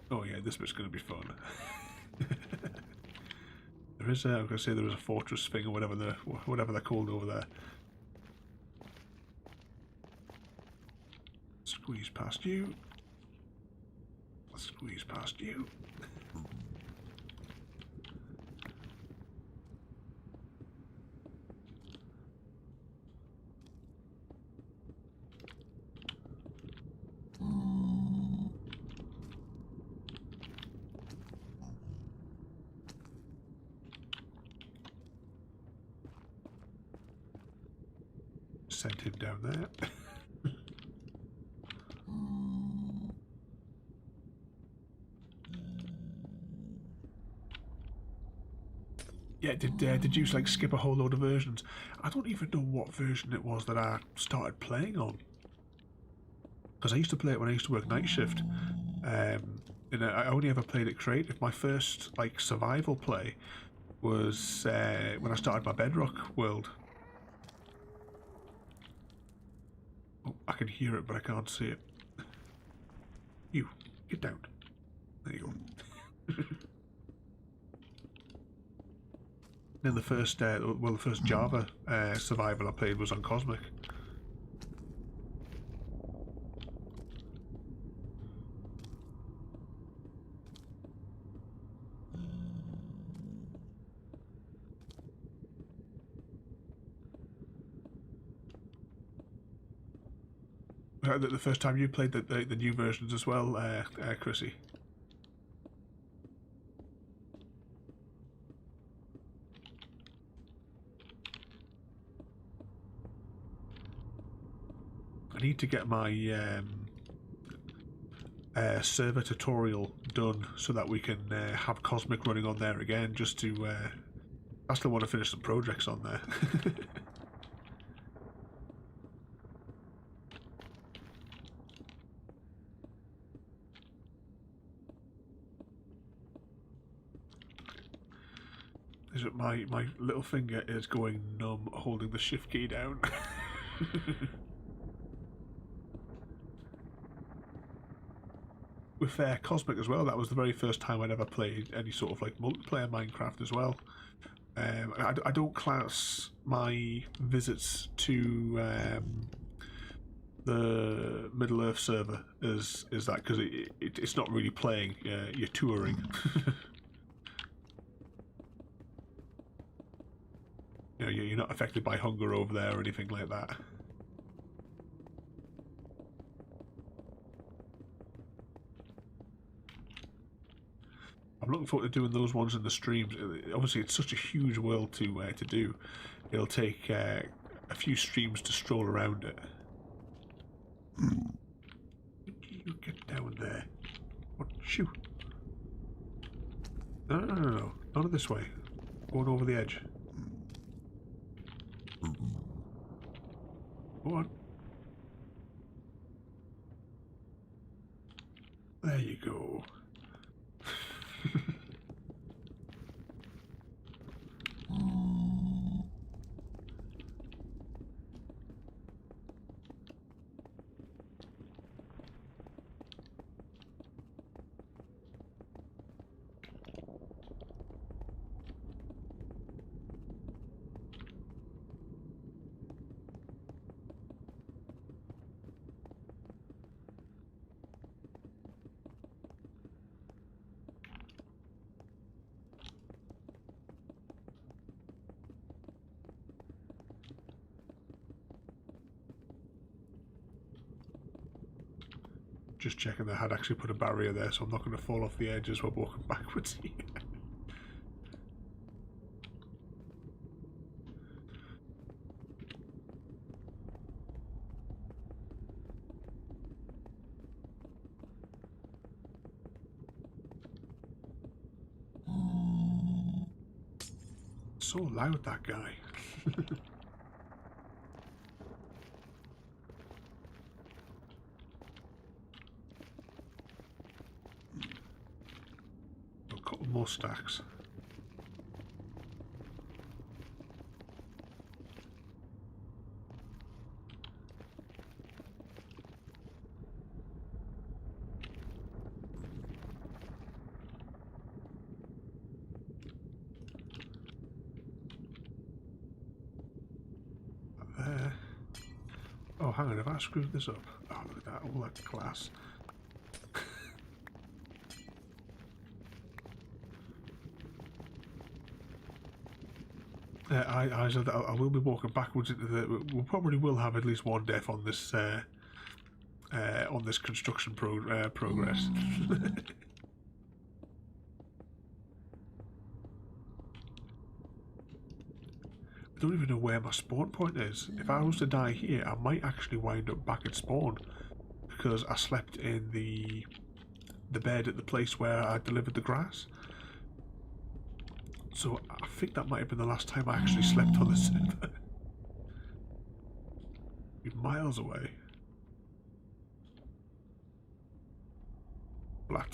Oh yeah, this bit's going to be fun. There is I'm going to say there is a fortress thing or whatever they're called over there. Squeeze past you. Squeeze past you. Sent him down there. Yeah, did you like skip a whole load of versions? I don't even know what version it was that I started playing on, because I used to play it when I used to work night shift, and I only ever played it creative. My first like survival play was when I started my Bedrock world. Oh, I can hear it, but I can't see it. You, get down. There you go. Then the first, the first Java survival I played was on Cosmic. The first time you played the new versions as well, Chrissy? I need to get my server tutorial done so that we can have Cosmic running on there again, just to... I still want to finish some projects on there. My little finger is going numb holding the shift key down. With Cosmic as well, that was the very first time I'd ever played any sort of like multiplayer Minecraft as well. I don't class my visits to the Middle Earth server as that, because it's not really playing, you're touring. You know, you're not affected by hunger over there or anything like that. I'm looking forward to doing those ones in the streams. Obviously, it's such a huge world to do. It'll take a few streams to stroll around it. You get down there. What? Shoot! No, not this way. Going over the edge. Go on. There you go. Just checking they had actually put a barrier there, so I'm not going to fall off the edge as we're walking backwards here. So loud, that guy. More stacks. There. Oh, hang on, have I screwed this up? Oh, look at that, all that glass. I will be walking backwards into the... We probably will have at least one death on this construction progress. I don't even know where my spawn point is. If I was to die here, I might actually wind up back at spawn, because I slept in the bed at the place where I delivered the grass. So I think that might have been the last time I actually slept on the server. You're miles away. Flat.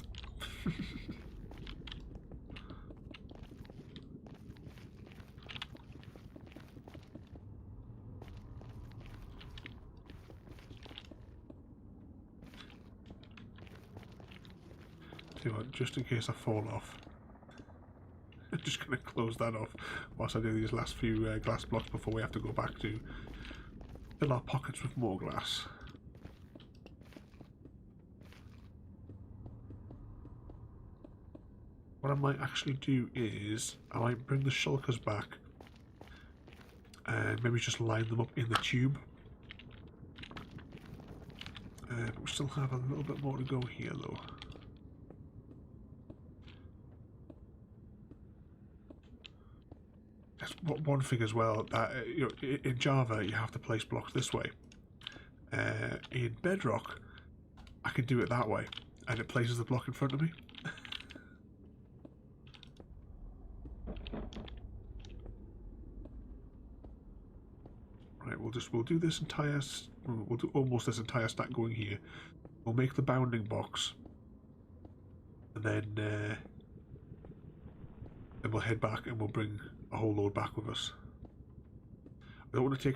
Tell you what, just in case I fall off. I'm just going to close that off whilst I do these last few glass blocks before we have to go back to fill our pockets with more glass. What I might actually do is I might bring the shulkers back and maybe just line them up in the tube. We still have a little bit more to go here, though. That's one thing as well, that you know, in Java you have to place blocks this way. In Bedrock, I can do it that way, and it places the block in front of me. Right, we'll do this entire, we'll do almost this entire stack going here. We'll make the bounding box, and then we'll head back and we'll bring a whole load back with us. I don't want to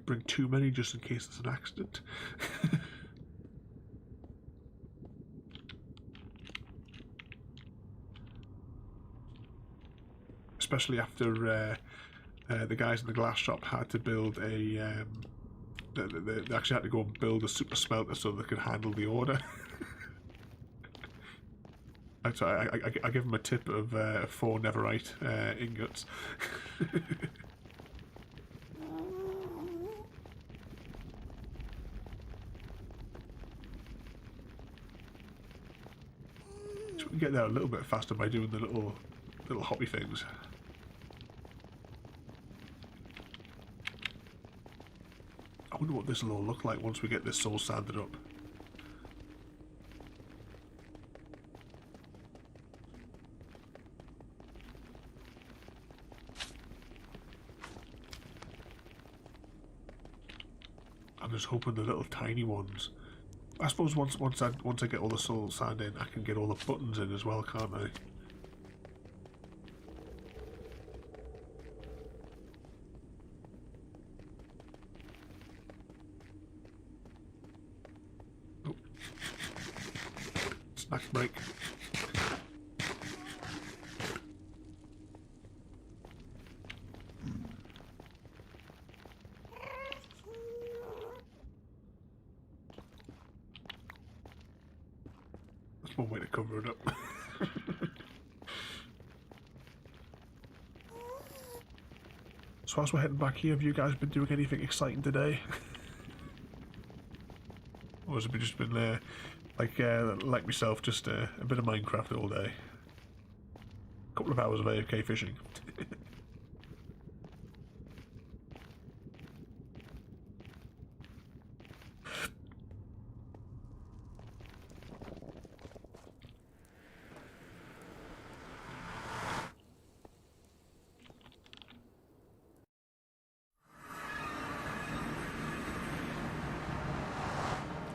bring too many just in case there's an accident. Especially after the guys in the glass shop had to build a they actually had to go and build a super smelter so they could handle the order. So I give them a tip of 4 netherite ingots. So we can get there a little bit faster by doing the little hoppy things. I wonder what this will all look like once we get this soul sanded up. I'm just hoping the little tiny ones. I suppose once I get all the soul sand in, I can get all the buttons in as well, can't I? Oh. Snack break. That's one way to cover it up. So as we're heading back here, have you guys been doing anything exciting today? Or has it just been like myself, just a bit of Minecraft all day? A couple of hours of AFK fishing.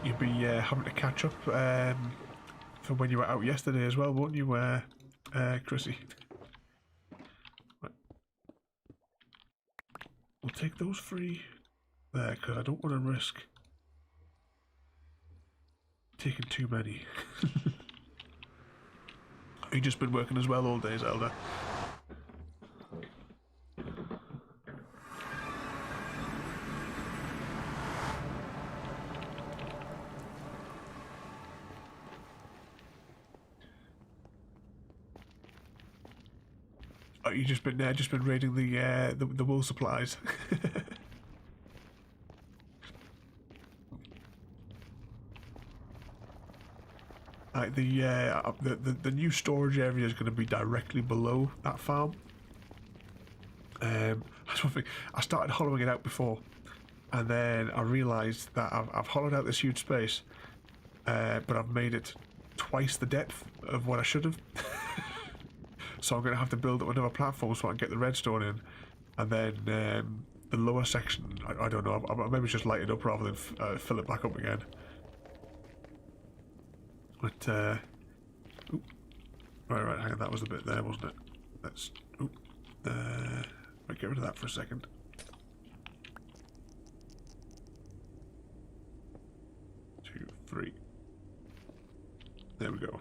You'd be having to catch up from when you were out yesterday as well, won't you, Chrissy? Right. We'll take those 3 there, because I don't want to risk taking too many. Have you just been working as well all day, Zelda? Oh, you just been raiding the wool supplies. Like the new storage area is going to be directly below that farm. That's one thing. I started hollowing it out before, and then I realised that I've hollowed out this huge space, but I've made it twice the depth of what I should have. So I'm going to have to build up another platform so I can get the redstone in, and then the lower section, I don't know, I'll maybe just light it up rather than fill it back up again. But, ooh, right, hang on, that was the bit there, wasn't it? Let's, right, get rid of that for a second. Two, 3. There we go.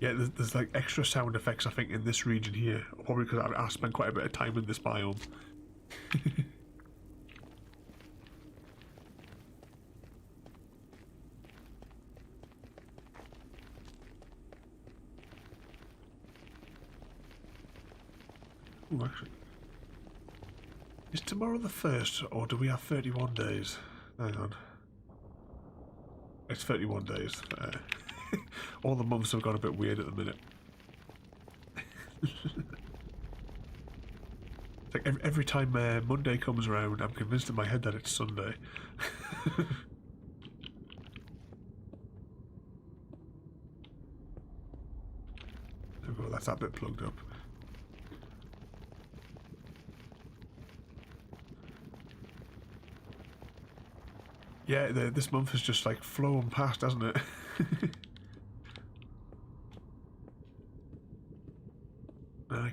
Yeah, there's like extra sound effects, I think, in this region here. Probably because I spent quite a bit of time in this biome. Ooh, actually. Is tomorrow the 1st, or do we have 31 days? Hang on. It's 31 days. All the months have got a bit weird at the minute. It's like every time Monday comes around, I'm convinced in my head that it's Sunday. Oh, that's that bit plugged up. Yeah, this month has just like flown past, hasn't it?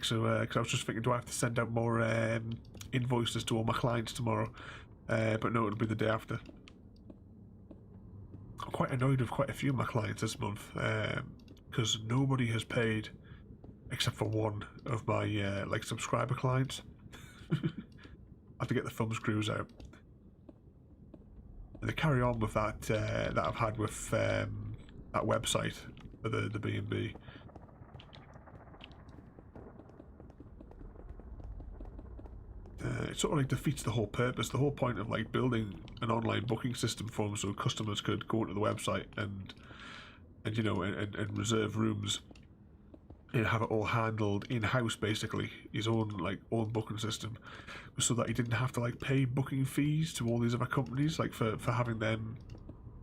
So, cause I was just thinking, do I have to send out more invoices to all my clients tomorrow? But no, it'll be the day after. I'm quite annoyed with quite a few of my clients this month, because nobody has paid except for one of my like subscriber clients. I have to get the thumb screws out. And they carry on with that that I've had with that website for the B&B. It sort of like defeats the whole purpose, the whole point of like building an online booking system for them, so customers could go onto the website and you know and reserve rooms and have it all handled in-house, basically his own own booking system, so that he didn't have to like pay booking fees to all these other companies like for having them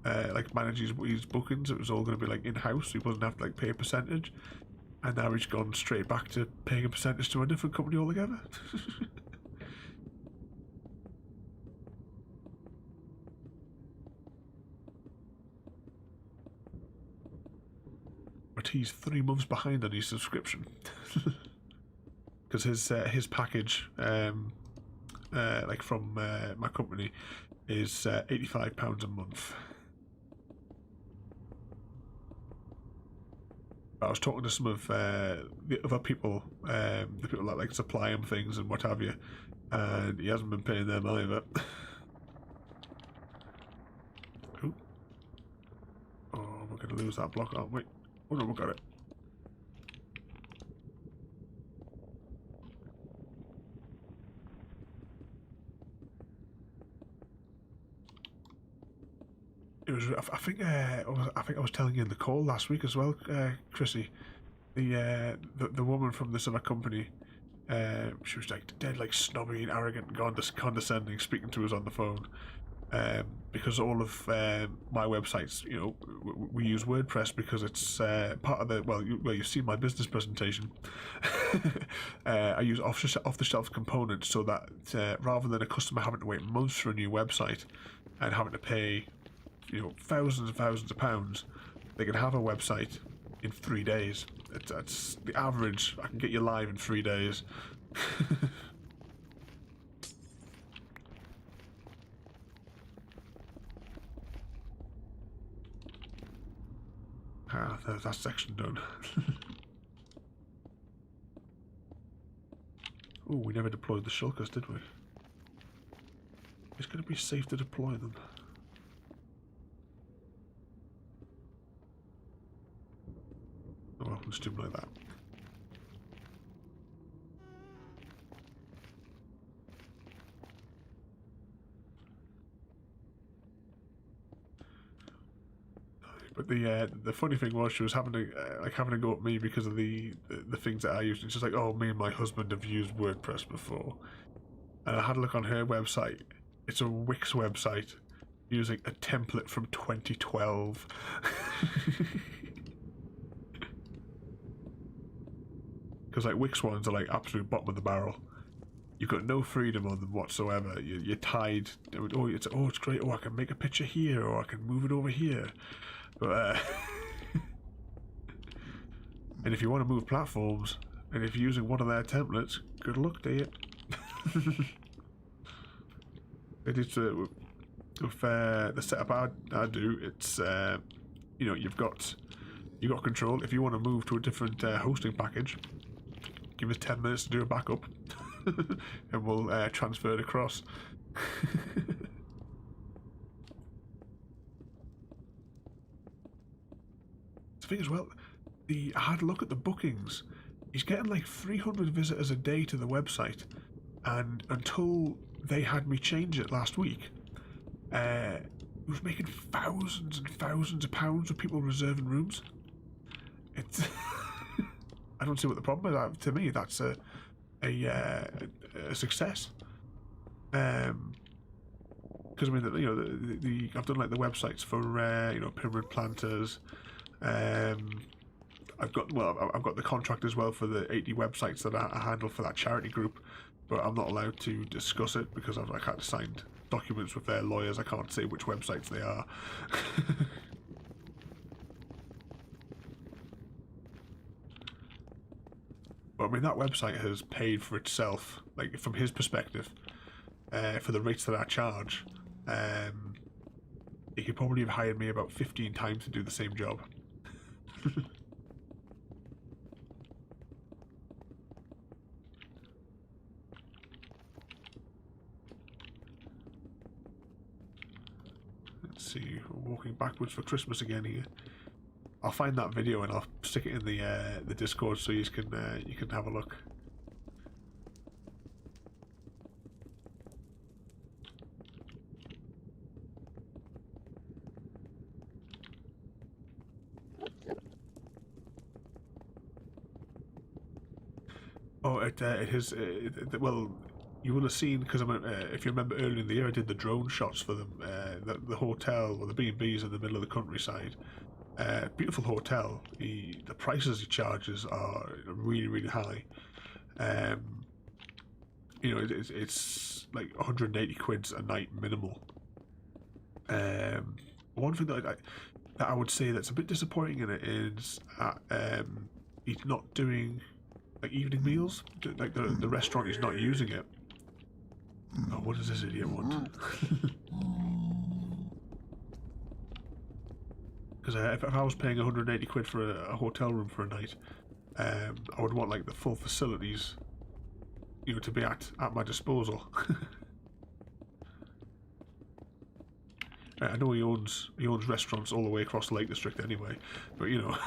like manage his bookings. It was all going to be like in-house, so he wasn't have to like pay a percentage, and now he's gone straight back to paying a percentage to a different company altogether. But he's 3 months behind on his subscription because his package like from my company is £85 a month. I was talking to some of the other people, the people that like supply him things and what have you, and he hasn't been paying them either. Ooh. Oh, we're going to lose that block, aren't we? Oh no, we got it. It was. I think I was telling you in the call last week as well, Chrissy. The woman from this other company, she was like dead, like snobby and arrogant and condescending, speaking to us on the phone. Because all of my websites, you know, we use WordPress because it's part of the you've seen my business presentation. I use off-the-shelf components so that rather than a customer having to wait months for a new website and having to pay, you know, thousands and thousands of pounds, they can have a website in 3 days. That's the average. I can get you live in 3 days. Ah, there's that section done. Oh, we never deployed the shulkers, did we? It's going to be safe to deploy them. Oh, well, let's do them like that. But the funny thing was, she was having to go at me because of the things that I used. It's just like, oh, me and my husband have used WordPress before, and I had a look on her website. It's a Wix website using a template from 2012. Because like Wix ones are like absolute bottom of the barrel. You've got no freedom on them whatsoever. You're tied. Oh, it's great. Oh, I can make a picture here, or I can move it over here. But and if you want to move platforms, and if you're using one of their templates, good luck to you. It is with the setup I do. It's you know, you've got control. If you want to move to a different hosting package, give us 10 minutes to do a backup, and we'll transfer it across. The thing as well, I had a look at the bookings, he's getting like 300 visitors a day to the website, and until they had me change it last week, he was making thousands and thousands of pounds with people reserving rooms. It's I don't see what the problem is. To me, that's a success. Because I mean, you know, I've done like the websites for you know, pyramid planters. I've got the contract as well for the 80 websites that I handle for that charity group, but I'm not allowed to discuss it because I had to sign documents with their lawyers. I can't say which websites they are. But I mean, that website has paid for itself, like from his perspective, for the rates that I charge. He could probably have hired me about 15 times to do the same job. Let's see, we're walking backwards for Christmas again here. I'll find that video and I'll stick it in the Discord so you can have a look. Oh, well, you will have seen, because if you remember earlier in the year, I did the drone shots for them. The hotel, or the B&B's in the middle of the countryside. Beautiful hotel. The prices he charges are really, really high. You know, it's like 180 quids a night minimal. One thing that I would say that's a bit disappointing in it is he's not doing like evening meals. Like the restaurant is not using it. Oh, what does this idiot want? Because if I was paying 180 quid for a hotel room for a night, I would want like the full facilities, you know, to be at my disposal. I know he owns restaurants all the way across the Lake District anyway, but you know.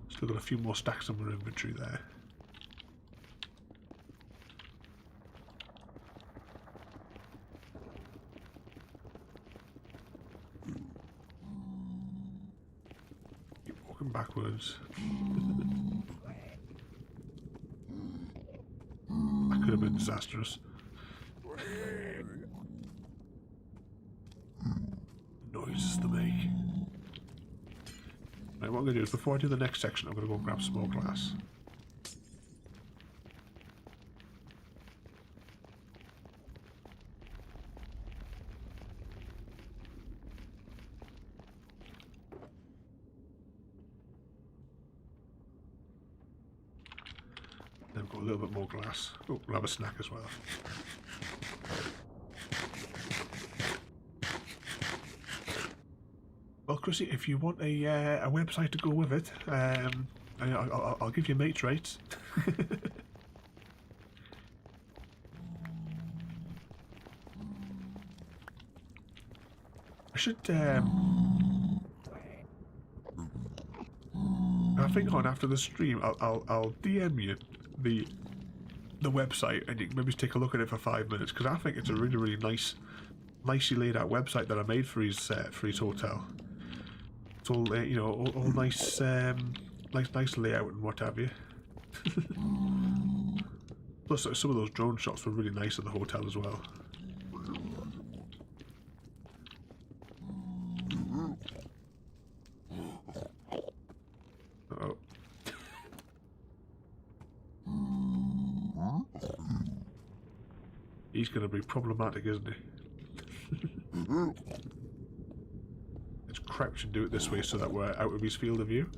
Still got a few more stacks in my inventory there. Keep walking backwards. That could have been disastrous. Noises to make. Right, what I'm going to do is, before I do the next section, I'm going to go and grab some more glass. Then we've got a little bit more glass. Oh, we'll have a snack as well. Well, Chrissy, if you want a website to go with it, I'll give you mates rates. I should. I think on after the stream, I'll DM you the website, and you can maybe take a look at it for 5 minutes, because I think it's a really, really nicely laid out website that I made for his hotel. It's all you know, all nice, nice layout and what have you. Plus, some of those drone shots were really nice at the hotel as well. Uh-oh. He's going to be problematic, isn't he? Let's crouch and do it this way so that we're out of his field of view.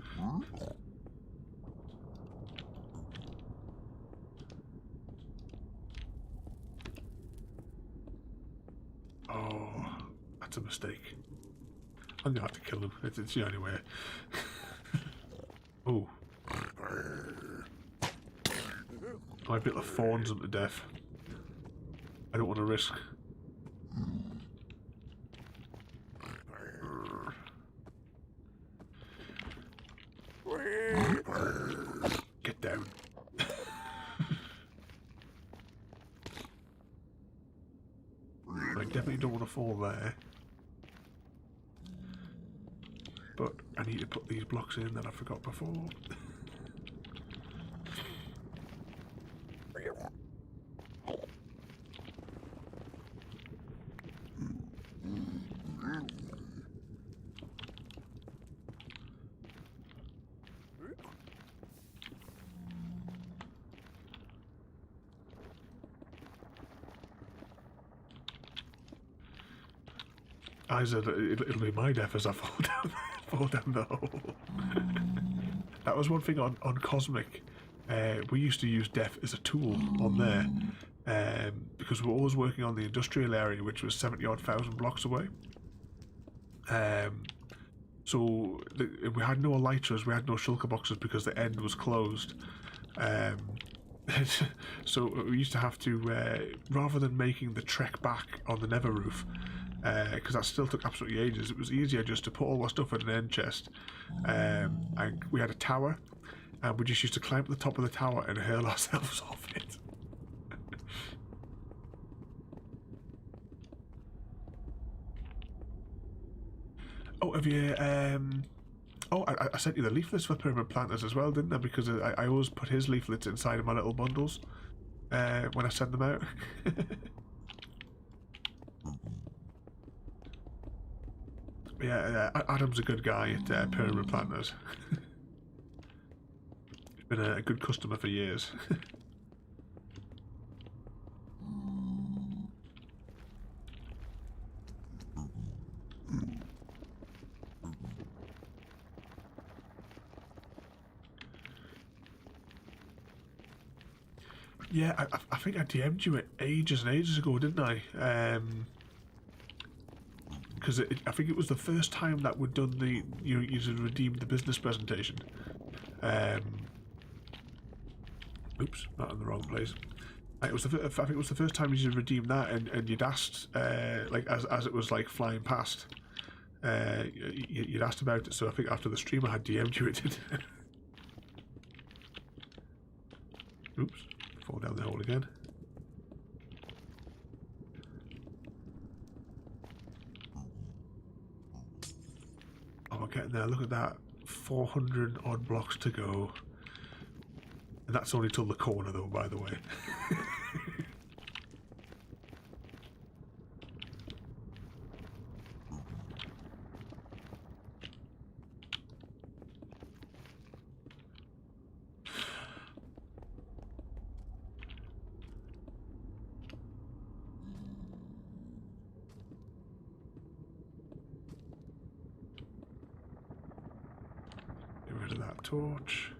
Oh, that's a mistake. I'm going to have to kill him. It's the only way. Oh. I bit the fawns him to death. I don't want to risk definitely don't want to fall there. But I need to put these blocks in that I forgot before. I said it'll be my death as I fall down the hole. That was one thing on Cosmic. We used to use death as a tool on there because we were always working on the industrial area, which was 70-odd thousand blocks away. So we had no elytras, we had no shulker boxes because the end was closed. So we used to have to, rather than making the trek back on the nether roof, because that still took absolutely ages, it was easier just to put all our stuff in an end chest. And we had a tower, and we just used to climb to the top of the tower and hurl ourselves off it. Oh, have you, oh, I sent you the leaflets for permanent planters as well, didn't I? Because I always put his leaflets inside of my little bundles when I send them out. Yeah, Adam's a good guy at permanent planters. He's been a good customer for years. Yeah, I think I DM'd you ages and ages ago, didn't I? Because I think it was the first time that we'd done the, you redeemed the business presentation. Oops, not in the wrong place. I think it was the first time you redeemed that, and you'd asked, like as it was like flying past, you'd asked about it. So I think after the stream I had DM'd you it. Oops, fall down the hole again. Oh, we're getting there. Look at that, 400 odd blocks to go, and that's only till the corner, though. By the way. Get rid of that torch.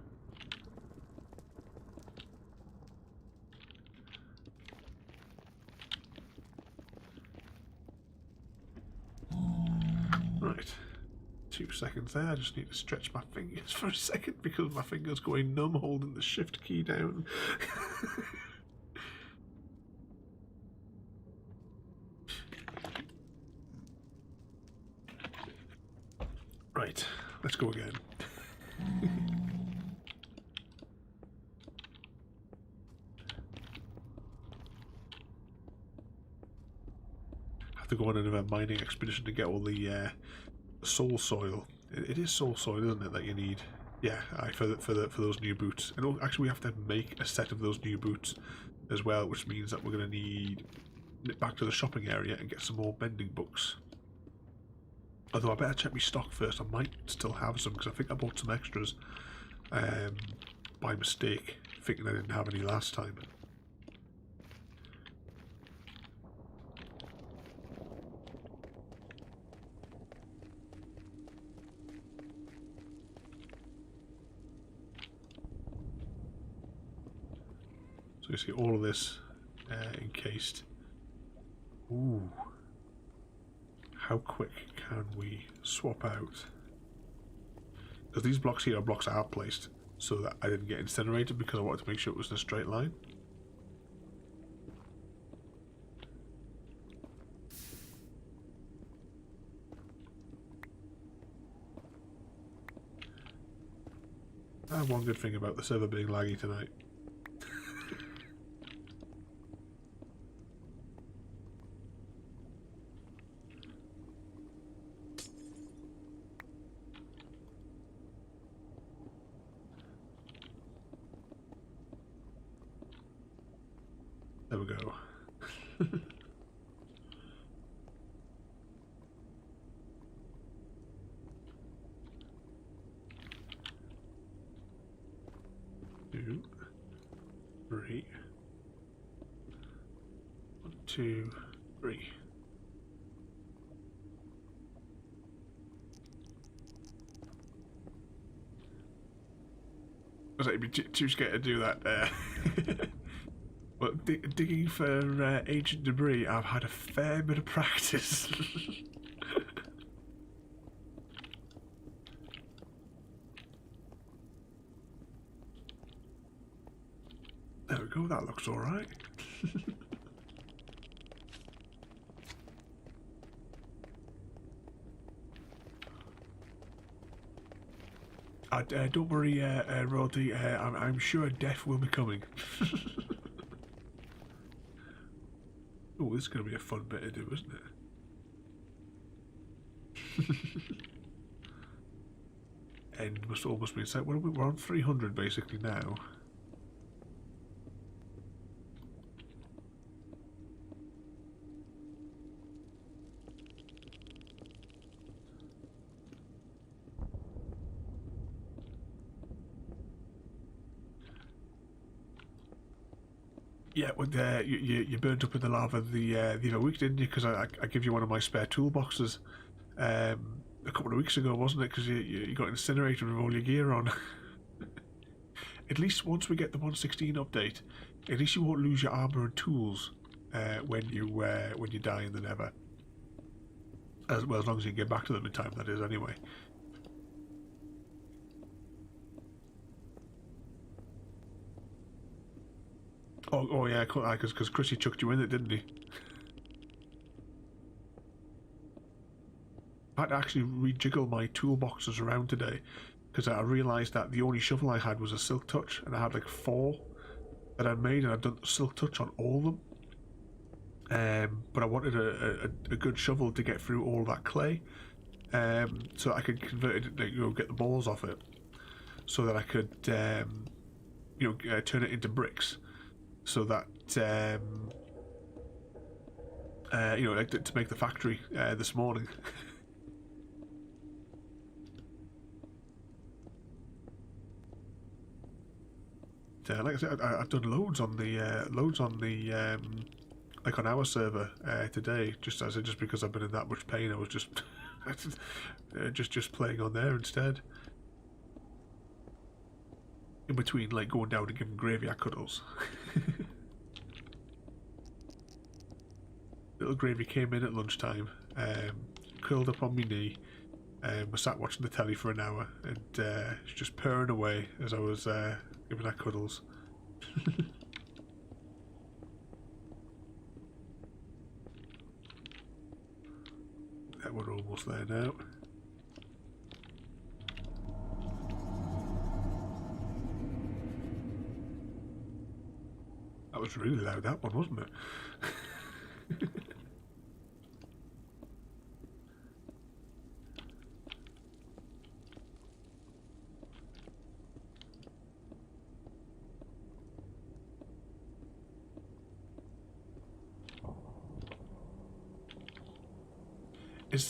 Right, 2 seconds there. I just need to stretch my fingers for a second because my finger's going numb holding the shift key down. Right, let's go again. Have to go on another mining expedition to get all the soul soil. It is soul soil, isn't it, that you need? Yeah, for those new boots. And actually, we have to make a set of those new boots as well, which means that we're going to need nip back to the shopping area and get some more bending books. Although I better check my stock first. I might still have some because I think I bought some extras by mistake, thinking I didn't have any last time. So you see all of this encased. Ooh. How quick can we swap out? Because these blocks here are blocks I have placed so that I didn't get incinerated because I wanted to make sure it was in a straight line. And one good thing about the server being laggy tonight. we go. Two, three. 1, 2, 3. I was like, too scared to do that. But digging for ancient debris, I've had a fair bit of practice. There we go, that looks alright. Don't worry, Roddy, I'm sure death will be coming. Oh, this is going to be a fun bit to do, isn't it? End must almost be set. We're on 300 basically now. Yeah, well, you burned up in the lava the other week, didn't you? Because I gave you one of my spare toolboxes a couple of weeks ago, wasn't it? Because you got incinerated with all your gear on. At least once we get the 1.16 update, at least you won't lose your armor and tools when you die in the Nether. As well, as long as you can get back to them in time, that is, anyway. Oh yeah, because Chrissy chucked you in it, didn't he? I had to actually rejiggle my toolboxes around today because I realised that the only shovel I had was a silk touch, and I had like 4 that I'd made, and I'd done silk touch on all of them. But I wanted a good shovel to get through all that clay, so I could convert it, get the balls off it, so that I could, turn it into bricks. So that to make the factory this morning. Like I said, I've done loads on the like on our server today, just because I've been in that much pain. I was just just playing on there instead. In between, like, going down and giving graveyard cuddles. Little Gravy came in at lunchtime, curled up on my knee, was sat watching the telly for an hour, and she's just purring away as I was giving her cuddles. We're almost there now. That was really loud, that one, wasn't it?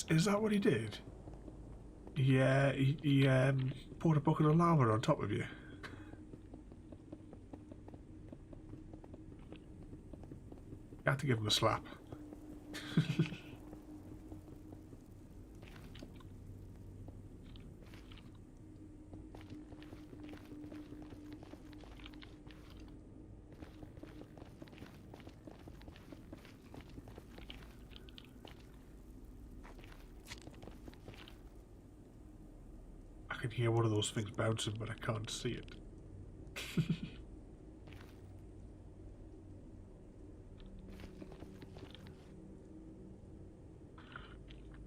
Is that what he did? Yeah, he poured a bucket of lava on top of you. You had to give him a slap. I can hear one of those things bouncing, but I can't see it.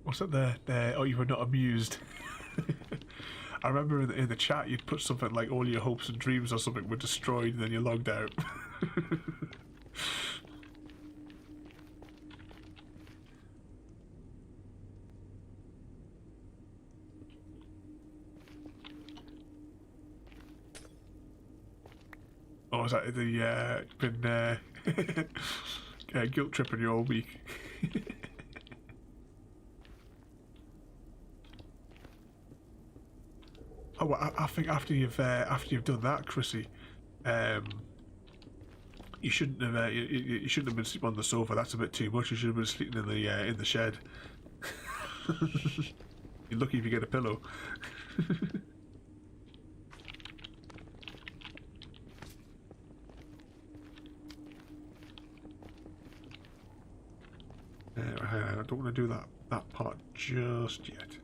What's up there? Oh, you were not amused. I remember in the chat you'd put something like all your hopes and dreams or something were destroyed, and then you logged out. Oh, is that the been Guilt tripping you all week. Oh, I think after you've done that, Chrissy, you shouldn't have you shouldn't have been sleeping on the sofa. That's a bit too much. You should have been sleeping in the shed. You're lucky if you get a pillow. I don't want to do that part just yet.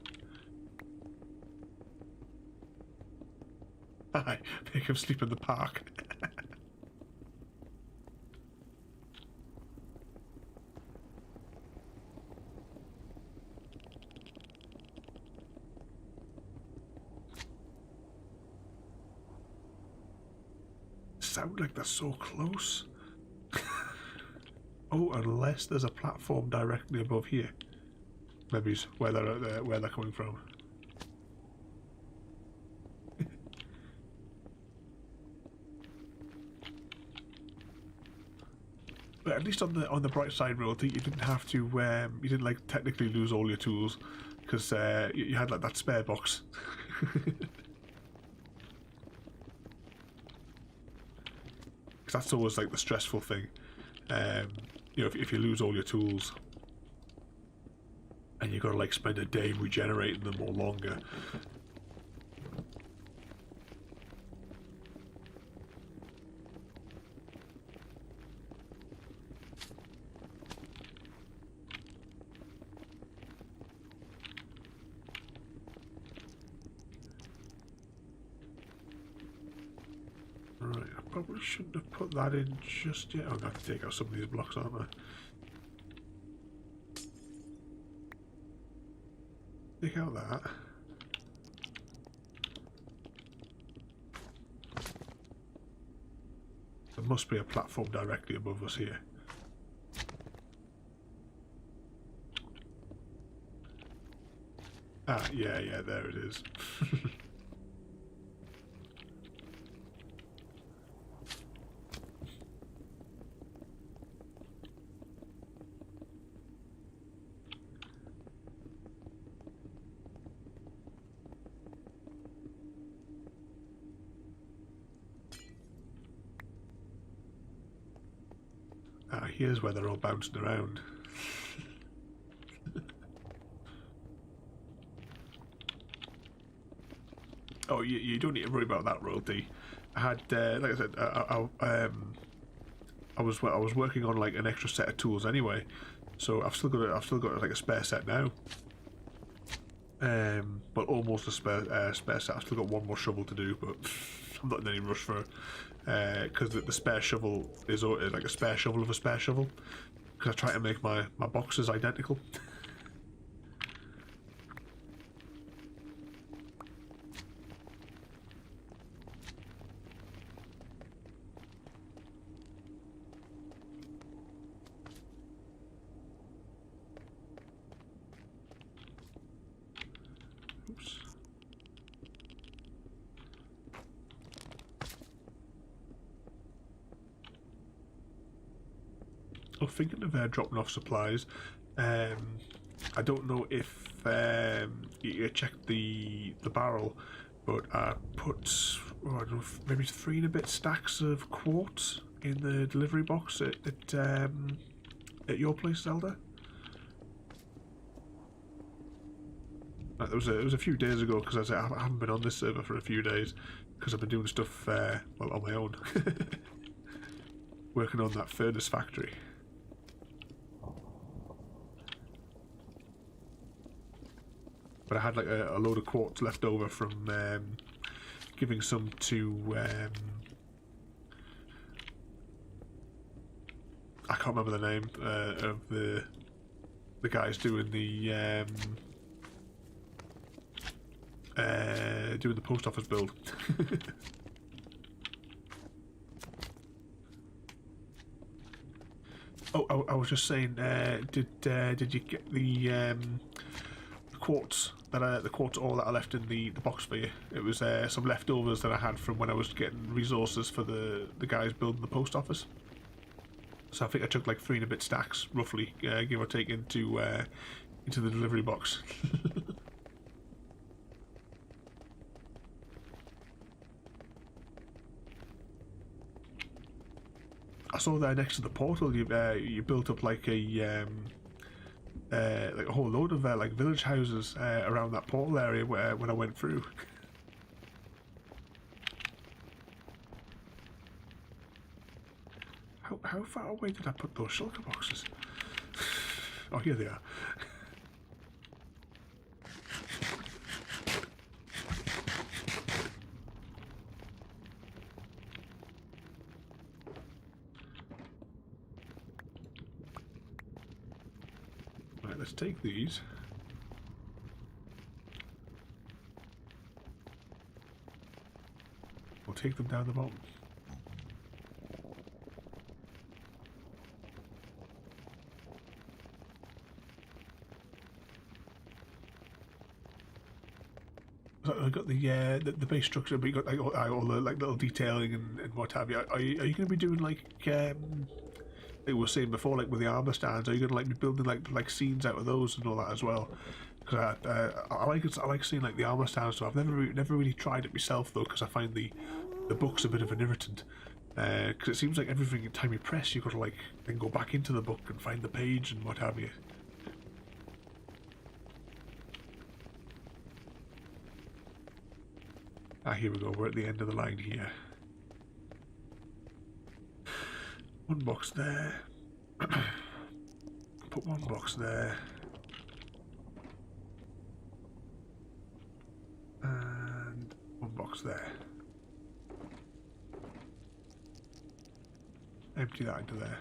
I make him sleep in the park. Sound like they're so close. Oh, unless there's a platform directly above here. Maybe it's where they're coming from. But at least on the bright side, Royalty, you didn't have to. You didn't like technically lose all your tools because you had like that spare box. Because that's always like the stressful thing. You know, if you lose all your tools and you've got to like spend a day regenerating them or longer. Right, I probably shouldn't have put that in just yet. I'm going to have to take out some of these blocks, aren't I? Take out that. There must be a platform directly above us here. Ah, yeah, there it is. Ah, here's where they're all bouncing around. Oh, you don't need to worry about that, Royalty. I had, like I said, I was working on like an extra set of tools anyway, so I've still got like a spare set now. But almost a spare set. I've still got one more shovel to do, but I'm not in any rush for. Because the spare shovel is like a spare shovel of a spare shovel. Because I try to make my boxes identical. Oops. I'm thinking of dropping off supplies. I don't know if you checked the barrel, but I put I don't know, maybe 3 and a bit stacks of quartz in the delivery box at your place, Zelda. It was a few days ago because I haven't been on this server for a few days because I've been doing stuff well on my own, working on that furnace factory. But I had like a load of quartz left over from giving some to I can't remember the name of the guys doing the post office build. Oh, I was just saying, did you get the quartz the quartz ore that I left in the box for you? It was some leftovers that I had from when I was getting resources for the guys building the post office. So I think I took like 3 and a bit stacks, roughly, give or take, into the delivery box. I saw there next to the portal you built up like a whole load of like village houses around that portal area when I went through. How far away did I put those shulker boxes? Oh, here they are. Right, let's take these. We'll take them down the mountain. I got the base structure, but you got like all the like little detailing and what have you. Are you going to be doing like we were saying before, like with the armor stands? Are you going to like be building like scenes out of those and all that as well? Because I like seeing like the armor stands. So I've never really tried it myself though, because I find the book's a bit of an irritant. Because it seems like every time you press, you've got to like then go back into the book and find the page and what have you. Ah, here we go, we're at the end of the line here. One box there. Put one box there. And one box there. Empty that into there.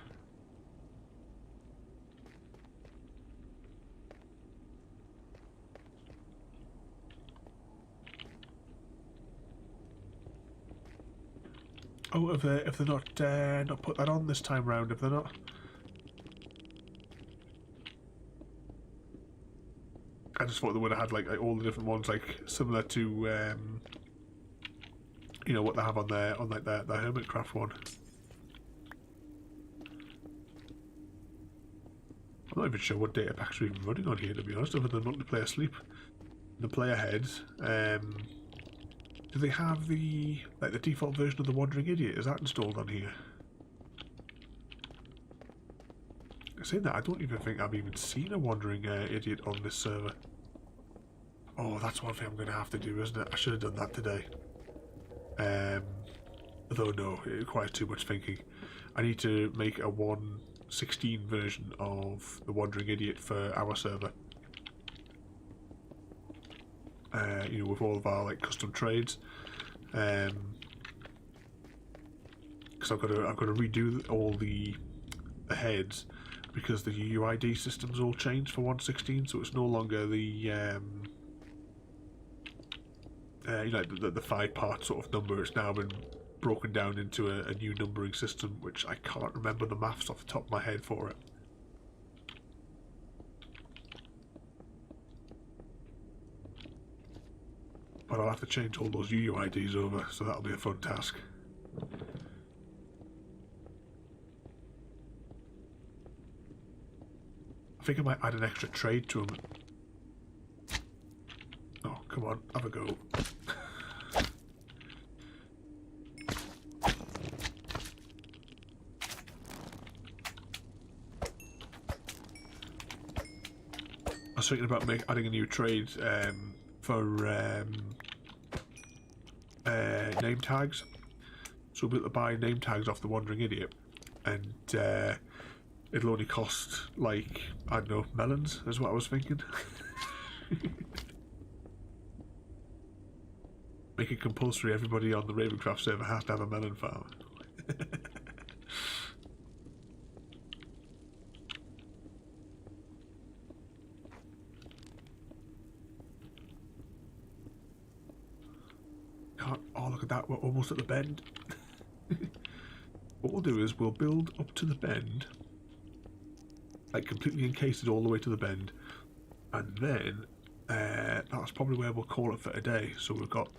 Oh, if they're not put that on this time round, if they're not. I just thought they would have had like all the different ones, like similar to you know what they have on there on like the RavenCraft one. I'm not even sure what data packs are even running on here, to be honest, other than multiplayer sleep. The player heads. Do they have the default version of the Wandering Idiot? Is that installed on here? Saying that, I don't even think I've even seen a Wandering Idiot on this server. Oh, that's one thing I'm going to have to do, isn't it? I should have done that today. Though no, it requires too much thinking. I need to make a 1.16 version of the Wandering Idiot for our server. You know, with all of our like custom trades, because I've got to redo all the heads because the UUID system's all changed for 1.16, so it's no longer the you know the 5-part sort of number. It's now been broken down into a new numbering system, which I can't remember the maths off the top of my head for it. But I'll have to change all those UUIDs over, so that'll be a fun task. I think I might add an extra trade to them. Oh, come on, have a go. I was thinking about adding a new trade for name tags, so we'll be able to buy name tags off the Wandering Idiot, and it'll only cost like, I don't know, melons is what I was thinking. Make it compulsory, everybody on the RavenCraft server has to have a melon farm. Oh, look at that, we're almost at the bend. What we'll do is we'll build up to the bend, like completely encase it all the way to the bend, and then that's probably where we'll call it for today. So we've got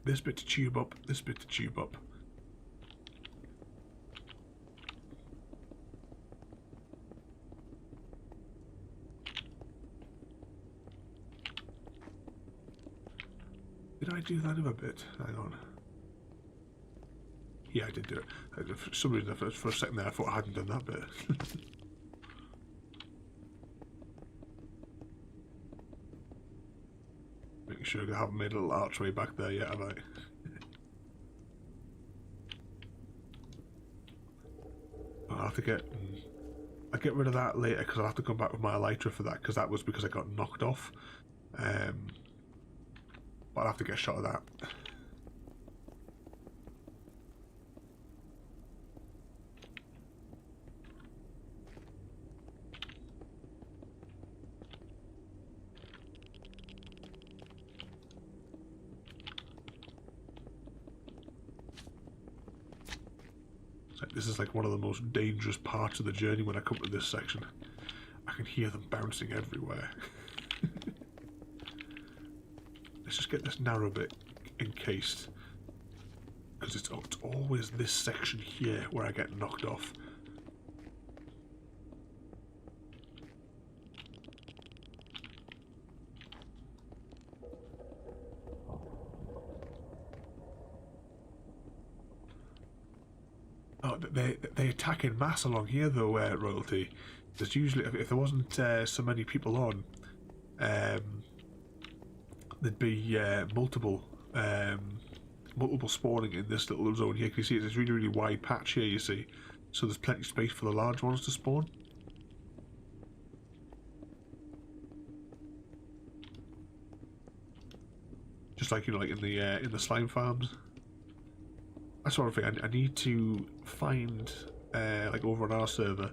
this bit to tube up, this bit to tube up. Did I do that other bit? Hang on. Yeah, I did do it. For some reason, for a second there, I thought I hadn't done that bit. Making sure I haven't made a little archway back there yet, have I? I'll have to I'll get rid of that later because I'll have to come back with my elytra for that because that was because I got knocked off. But I'll have to get a shot of that. This is like one of the most dangerous parts of the journey when I come to this section. I can hear them bouncing everywhere. Let's just get this narrow bit encased. Because it's always this section here where I get knocked off. Oh, they attack in mass along here though, Royalty. There's usually, if there wasn't so many people on, there'd be multiple spawning in this little zone here. Can you see it's a really, really wide patch here, you see? So there's plenty of space for the large ones to spawn. Just like, you know, like in the slime farms. That sort of thing. I need to find, like over on our server,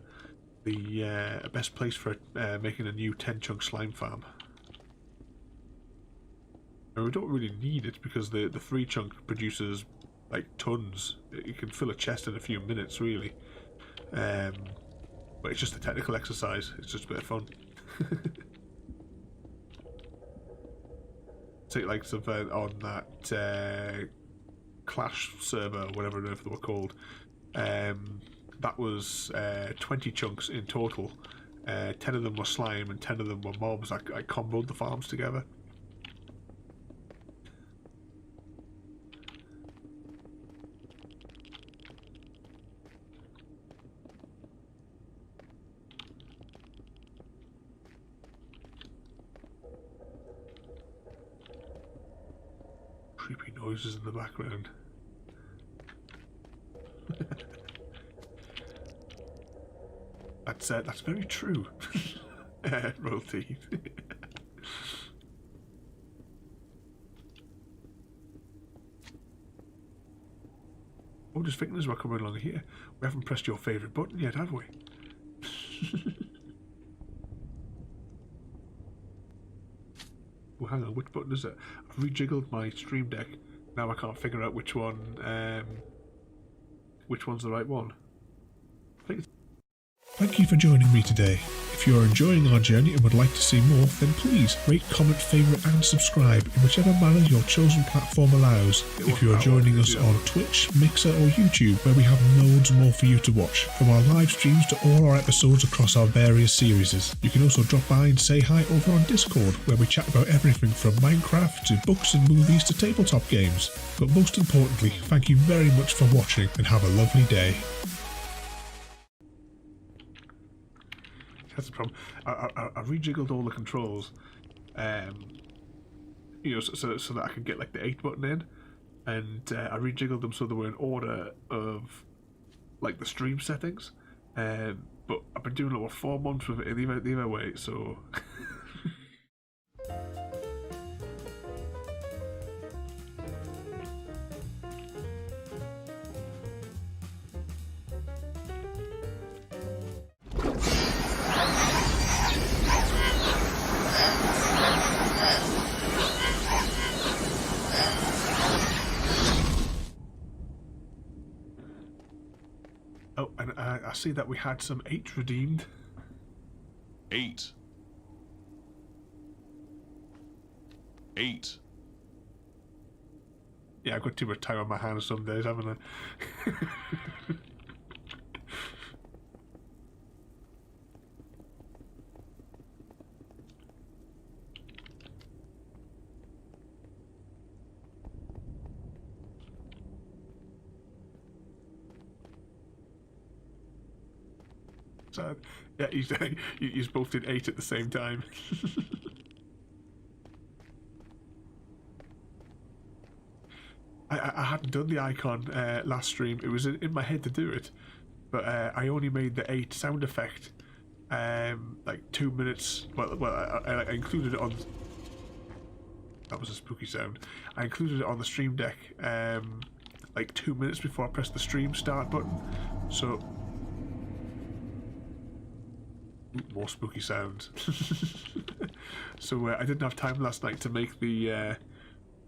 the best place for making a new 10-chunk slime farm. And we don't really need it because the 3-chunk produces like tons. You can fill a chest in a few minutes, really. But it's just a technical exercise. It's just a bit of fun. Take like something on that Clash server, or whatever they were called. That was 20 chunks in total. 10 of them were slime and 10 of them were mobs. I comboed the farms together. Creepy noises in the background. That's very true. Royalty. I'm just thinking as we're coming along here, we haven't pressed your favourite button yet, have we? Oh, hang on, which button is it? I've rejiggled my stream deck. Now I can't figure out which one's the right one. Thank you for joining me today. If you are enjoying our journey and would like to see more, then please rate, comment, favourite and subscribe in whichever manner your chosen platform allows. If you are joining us on Twitch, Mixer or YouTube, where we have loads more for you to watch, from our live streams to all our episodes across our various series. You can also drop by and say hi over on Discord, where we chat about everything from Minecraft to books and movies to tabletop games. But most importantly, thank you very much for watching and have a lovely day. That's the problem. I rejiggled all the controls, you know, so that I could get like the 8 button in, and I rejiggled them so they were in order of like the stream settings. But I've been doing it over 4 months with it the other way, so. Oh, and I see that we had some 8 redeemed. 8. 8. Yeah, I've got too much time on my hands some days, haven't I? sad. Yeah, you both did 8 at the same time. I hadn't done the icon last stream. It was in my head to do it, but I only made the 8 sound effect like 2 minutes. Well, I included it on. That was a spooky sound. I included it on the stream deck like 2 minutes before I pressed the stream start button. So more spooky sounds. So I didn't have time last night to make the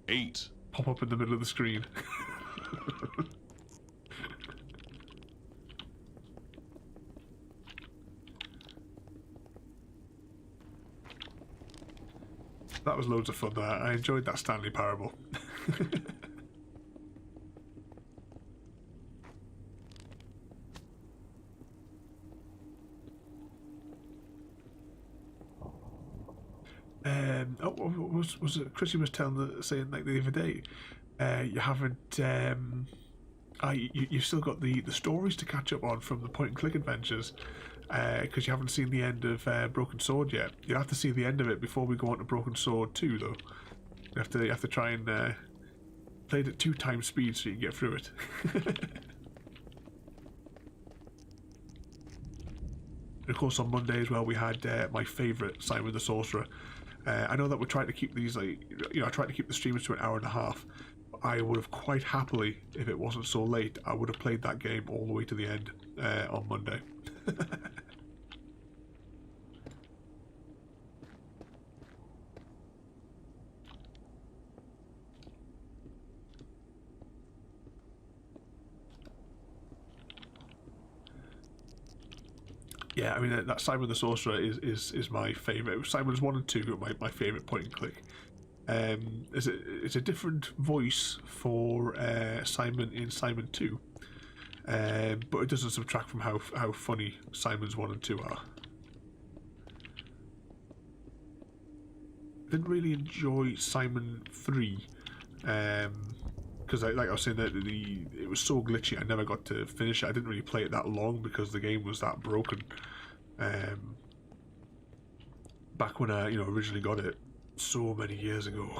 8. pop up in the middle of the screen. That was loads of fun though. I enjoyed that Stanley Parable. Was it Chrissy was saying like the other day, you haven't you've still got the stories to catch up on from the point and click adventures, because you haven't seen the end of Broken Sword yet. You have to see the end of it before we go on to Broken Sword 2 though. You have to try and play it at 2 times speed so you can get through it. And of course on Monday as well we had my favourite Simon the Sorcerer. I know that we're trying to keep these, like, you know, I tried to keep the streams to an hour and a half. I would have quite happily, if it wasn't so late, I would have played that game all the way to the end on Monday. Yeah, I mean that Simon the Sorcerer is my favourite. Simon's 1 and 2 are my favourite point and click. It's a different voice for Simon in Simon 2, but it doesn't subtract from how funny Simon's 1 and 2 are. I didn't really enjoy Simon 3 because like I was saying that it was so glitchy. I never got to finish it. I didn't really play it that long because the game was that broken. Back when I originally got it so many years ago.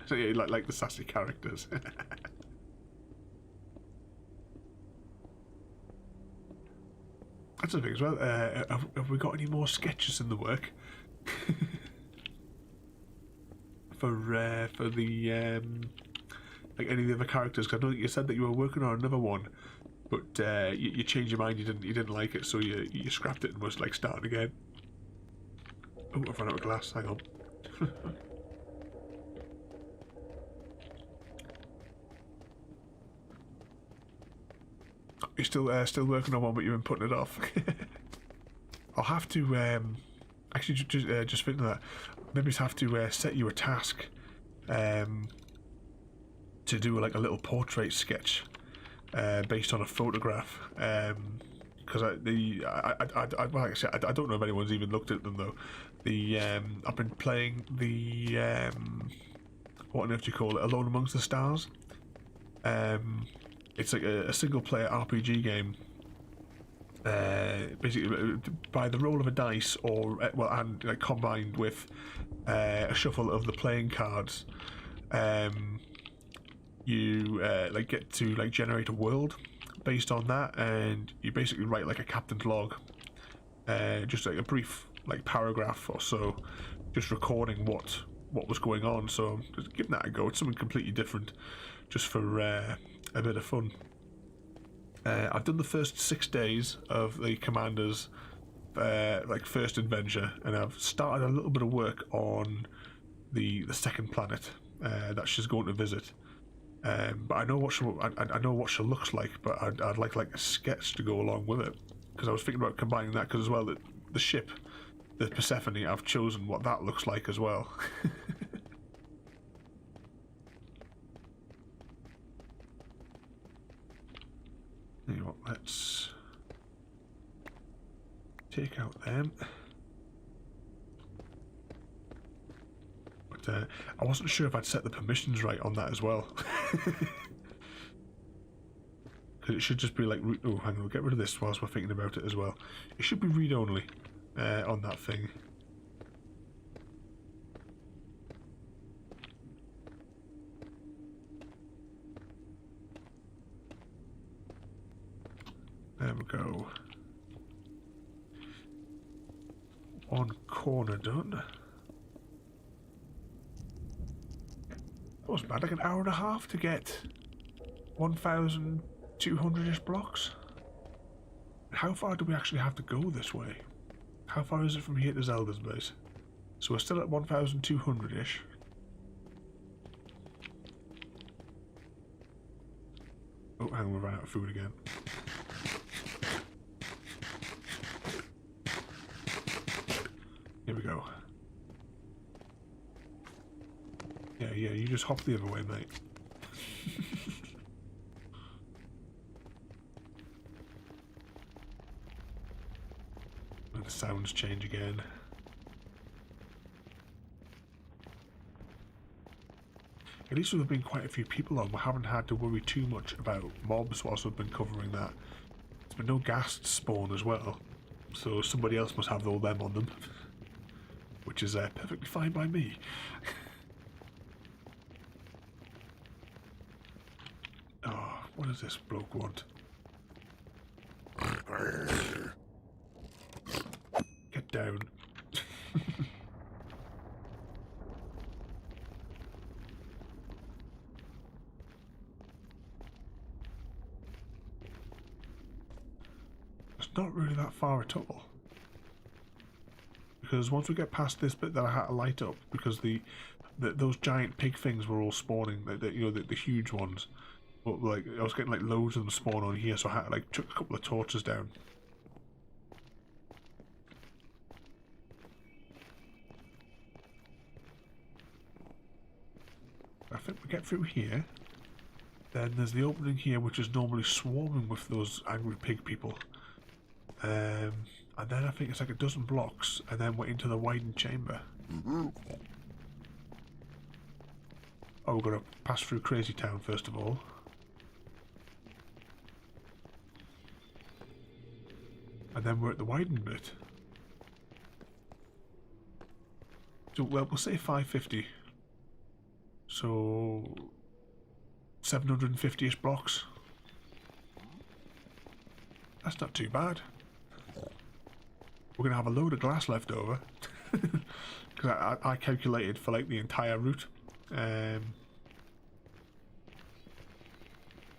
So yeah, like the sassy characters. That's the thing as well. Have we got any more sketches in the work? for the like any of the other characters? Because I know that you said that you were working on another one, but you changed your mind. You didn't like it, so you scrapped it and was like starting again. Oh, I've run out of glass. Hang on. You're still working on one, but you've been putting it off. I'll have to actually just thinking of that. Maybe have to set you a task to do like a little portrait sketch based on a photograph. Because like I said, I don't know if anyone's even looked at them though. I've been playing the what on earth do you call it? Alone Amongst the Stars. It's like a single player RPG game. Basically, by the roll of a dice, and like combined with a shuffle of the playing cards, you like get to like generate a world based on that, and you basically write like a captain's log, just like a brief like paragraph or so, just recording what was going on. So just giving that a go. It's something completely different, just for a bit of fun. I've done the first 6 days of the commander's like first adventure, and I've started a little bit of work on the second planet that she's going to visit. But I know what she looks like, but I'd like a sketch to go along with it, because I was thinking about combining that, because as well the ship, the Persephone, I've chosen what that looks like as well. You know what, let's take out them. But I wasn't sure if I'd set the permissions right on that as well. Because it should just be like, oh, hang on, we'll get rid of this whilst we're thinking about it as well. It should be read-only on that thing. There we go. One corner done. That was bad, like an hour and a half to get 1,200-ish blocks. How far do we actually have to go this way? How far is it from here to Zelda's base? So we're still at 1,200-ish. Oh, hang on, we're out of food again. Here we go. Yeah, you just hop the other way, mate. And the sounds change again. At least there have been quite a few people on. We haven't had to worry too much about mobs whilst we've been covering that. There's been no ghasts spawn as well, so somebody else must have all them on them. Which is perfectly fine by me. Oh, what does this bloke want? Get down. It's not really that far at all. Because once we get past this bit that I had to light up, because those giant pig things were all spawning, the huge ones. But like I was getting like loads of them spawn on here, so I had to like chuck a couple of torches down. I think we get through here. Then there's the opening here, which is normally swarming with those angry pig people. And then I think it's like a dozen blocks, and then we're into the widened chamber. Oh, we've got to pass through Crazy Town first of all. And then we're at the widened bit. So, well, we'll say 550. So 750-ish blocks. That's not too bad. We're going to have a load of glass left over. Because I calculated for like the entire route.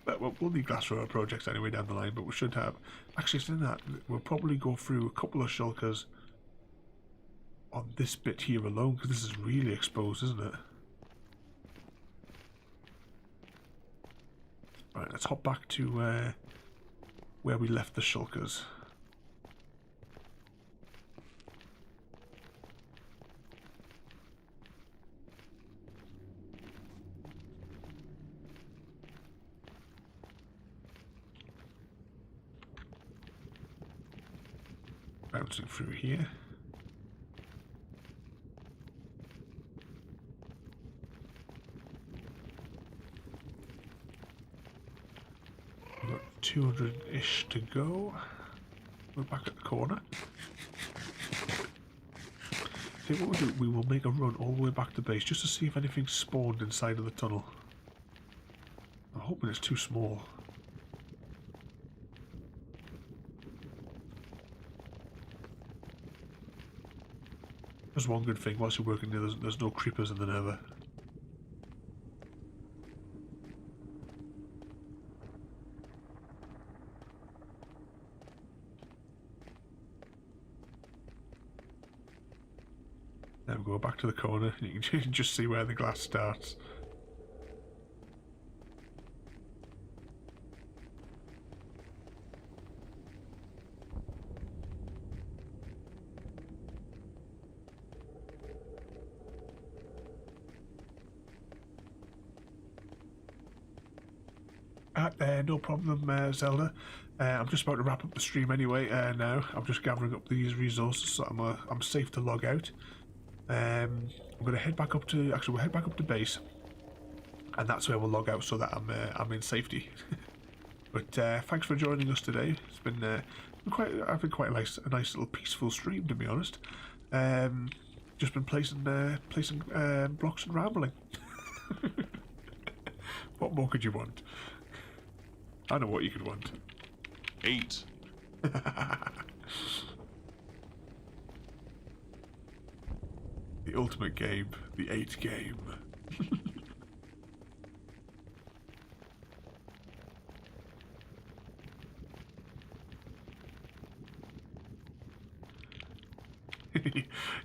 But we'll need glass for our projects anyway down the line, but we should have... Actually, it's in that. We'll probably go through a couple of shulkers on this bit here alone, because this is really exposed, isn't it? Right, let's hop back to where we left the shulkers. Bouncing through here. We've got 200-ish to go. We're back at the corner. See what we'll do, we will make a run all the way back to base just to see if anything spawned inside of the tunnel. I'm hoping it's too small. There's one good thing, whilst you're working there, there's no creepers in the nether. Then we go back to the corner, and you can just see where the glass starts. No problem, Zelda. I'm just about to wrap up the stream anyway. Now I'm just gathering up these resources, so I'm safe to log out. I'm gonna head back up to we'll head back up to base, and that's where we'll log out so that I'm in safety. But thanks for joining us today. It's been I think quite a nice little peaceful stream, to be honest. Just been placing blocks and rambling. What more could you want? I know what you could want. 8. The ultimate game, the 8 game.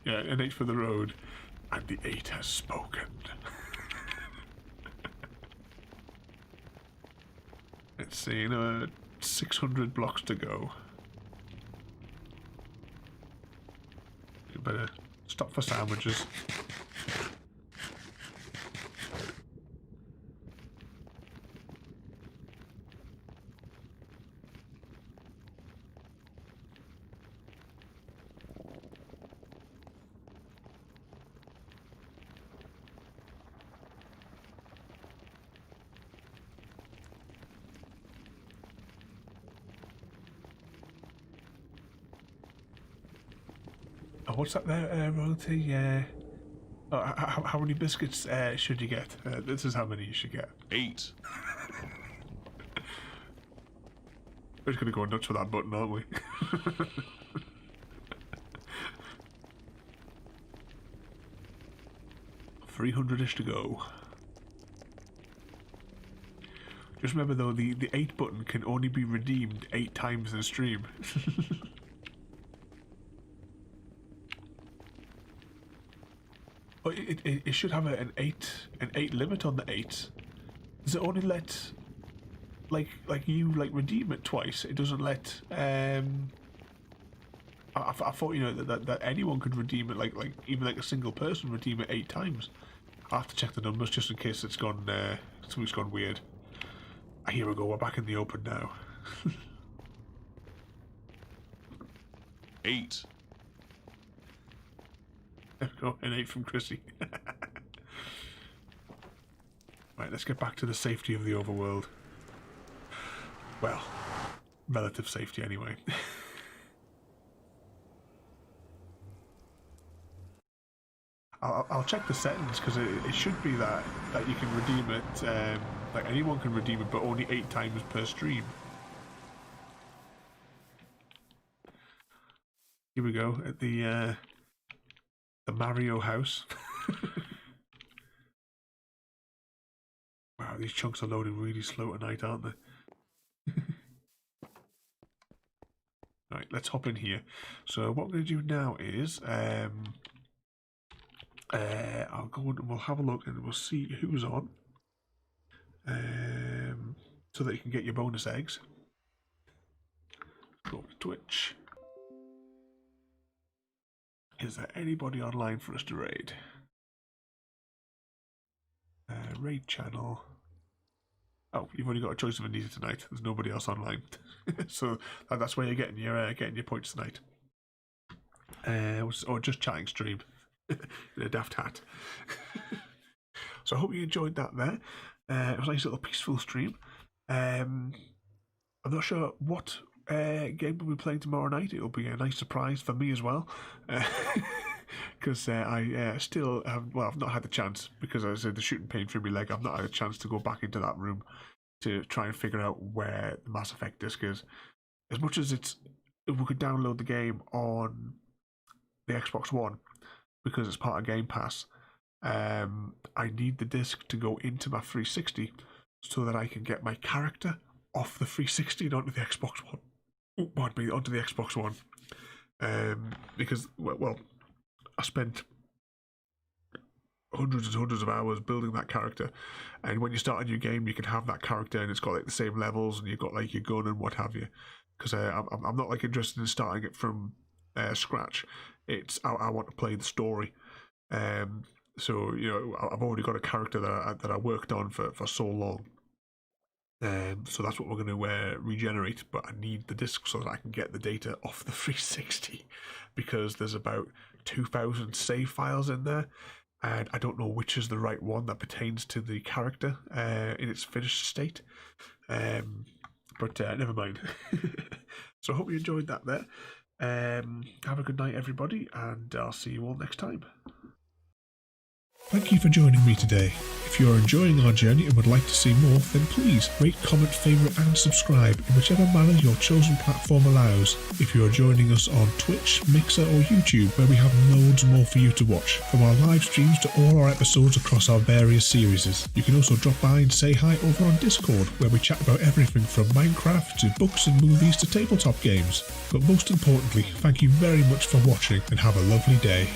Yeah, an 8 for the road, and the 8 has spoken. Let's see, 600 blocks to go. You better stop for sandwiches. Oh, what's that there, royalty? How many biscuits should you get? This is how many you should get. 8. We're just going to go nuts for that button, aren't we? 300-ish to go. Just remember though, the 8 button can only be redeemed 8 times in a stream. Oh, it should have an 8 limit on the 8s. Does it only let like you redeem it twice? It doesn't let I thought, you know, that anyone could redeem it, like even like a single person redeem it 8 times. I'll have to check the numbers just in case it's gone something's gone weird. Here we go, we're back in the open now. 8. There we go, an 8 from Chrissy. Right, let's get back to the safety of the overworld. Well, relative safety anyway. I'll check the settings, because it should be that you can redeem it, like anyone can redeem it, but only 8 times per stream. Here we go, at the Mario house. Wow, these chunks are loading really slow tonight, aren't they? Right, let's hop in here. So what we're going to do now is I'll go on and we'll have a look and we'll see who's on, so that you can get your bonus eggs. Go to Twitch. Is there anybody online for us to raid? Raid channel. Oh, you've only got a choice of Anita tonight. There's nobody else online, so that's where you're getting your points tonight. Or just chatting stream in a daft hat. So I hope you enjoyed that. There, it was a nice little peaceful stream. I'm not sure what game we'll be playing tomorrow night. It'll be a nice surprise for me as well, because I still have, well, I've not had the chance, because as I said, the shooting pain through my leg, I've not had a chance to go back into that room to try and figure out where the Mass Effect disc is. As much as we could download the game on the Xbox One because it's part of Game Pass, I need the disc to go into my 360 so that I can get my character off the 360 and onto the Xbox One. Pardon me, onto the Xbox One. Because, well, I spent hundreds and hundreds of hours building that character, and when you start a new game, you can have that character and it's got like the same levels, and you've got like your gun and what have you. Because I'm not like interested in starting it from scratch. It's I want to play the story. So, you know, I've already got a character that I worked on for so long. So that's what we're going to regenerate, but I need the disc so that I can get the data off the 360, because there's about 2,000 save files in there, and I don't know which is the right one that pertains to the character in its finished state. but never mind. So I hope you enjoyed that there. Have a good night, everybody, and I'll see you all next time. Thank you for joining me today. If you are enjoying our journey and would like to see more, then please rate, comment, favourite and subscribe in whichever manner your chosen platform allows. If you are joining us on Twitch, Mixer or YouTube, where we have loads more for you to watch, from our live streams to all our episodes across our various series. You can also drop by and say hi over on Discord, where we chat about everything from Minecraft to books and movies to tabletop games. But most importantly, thank you very much for watching and have a lovely day.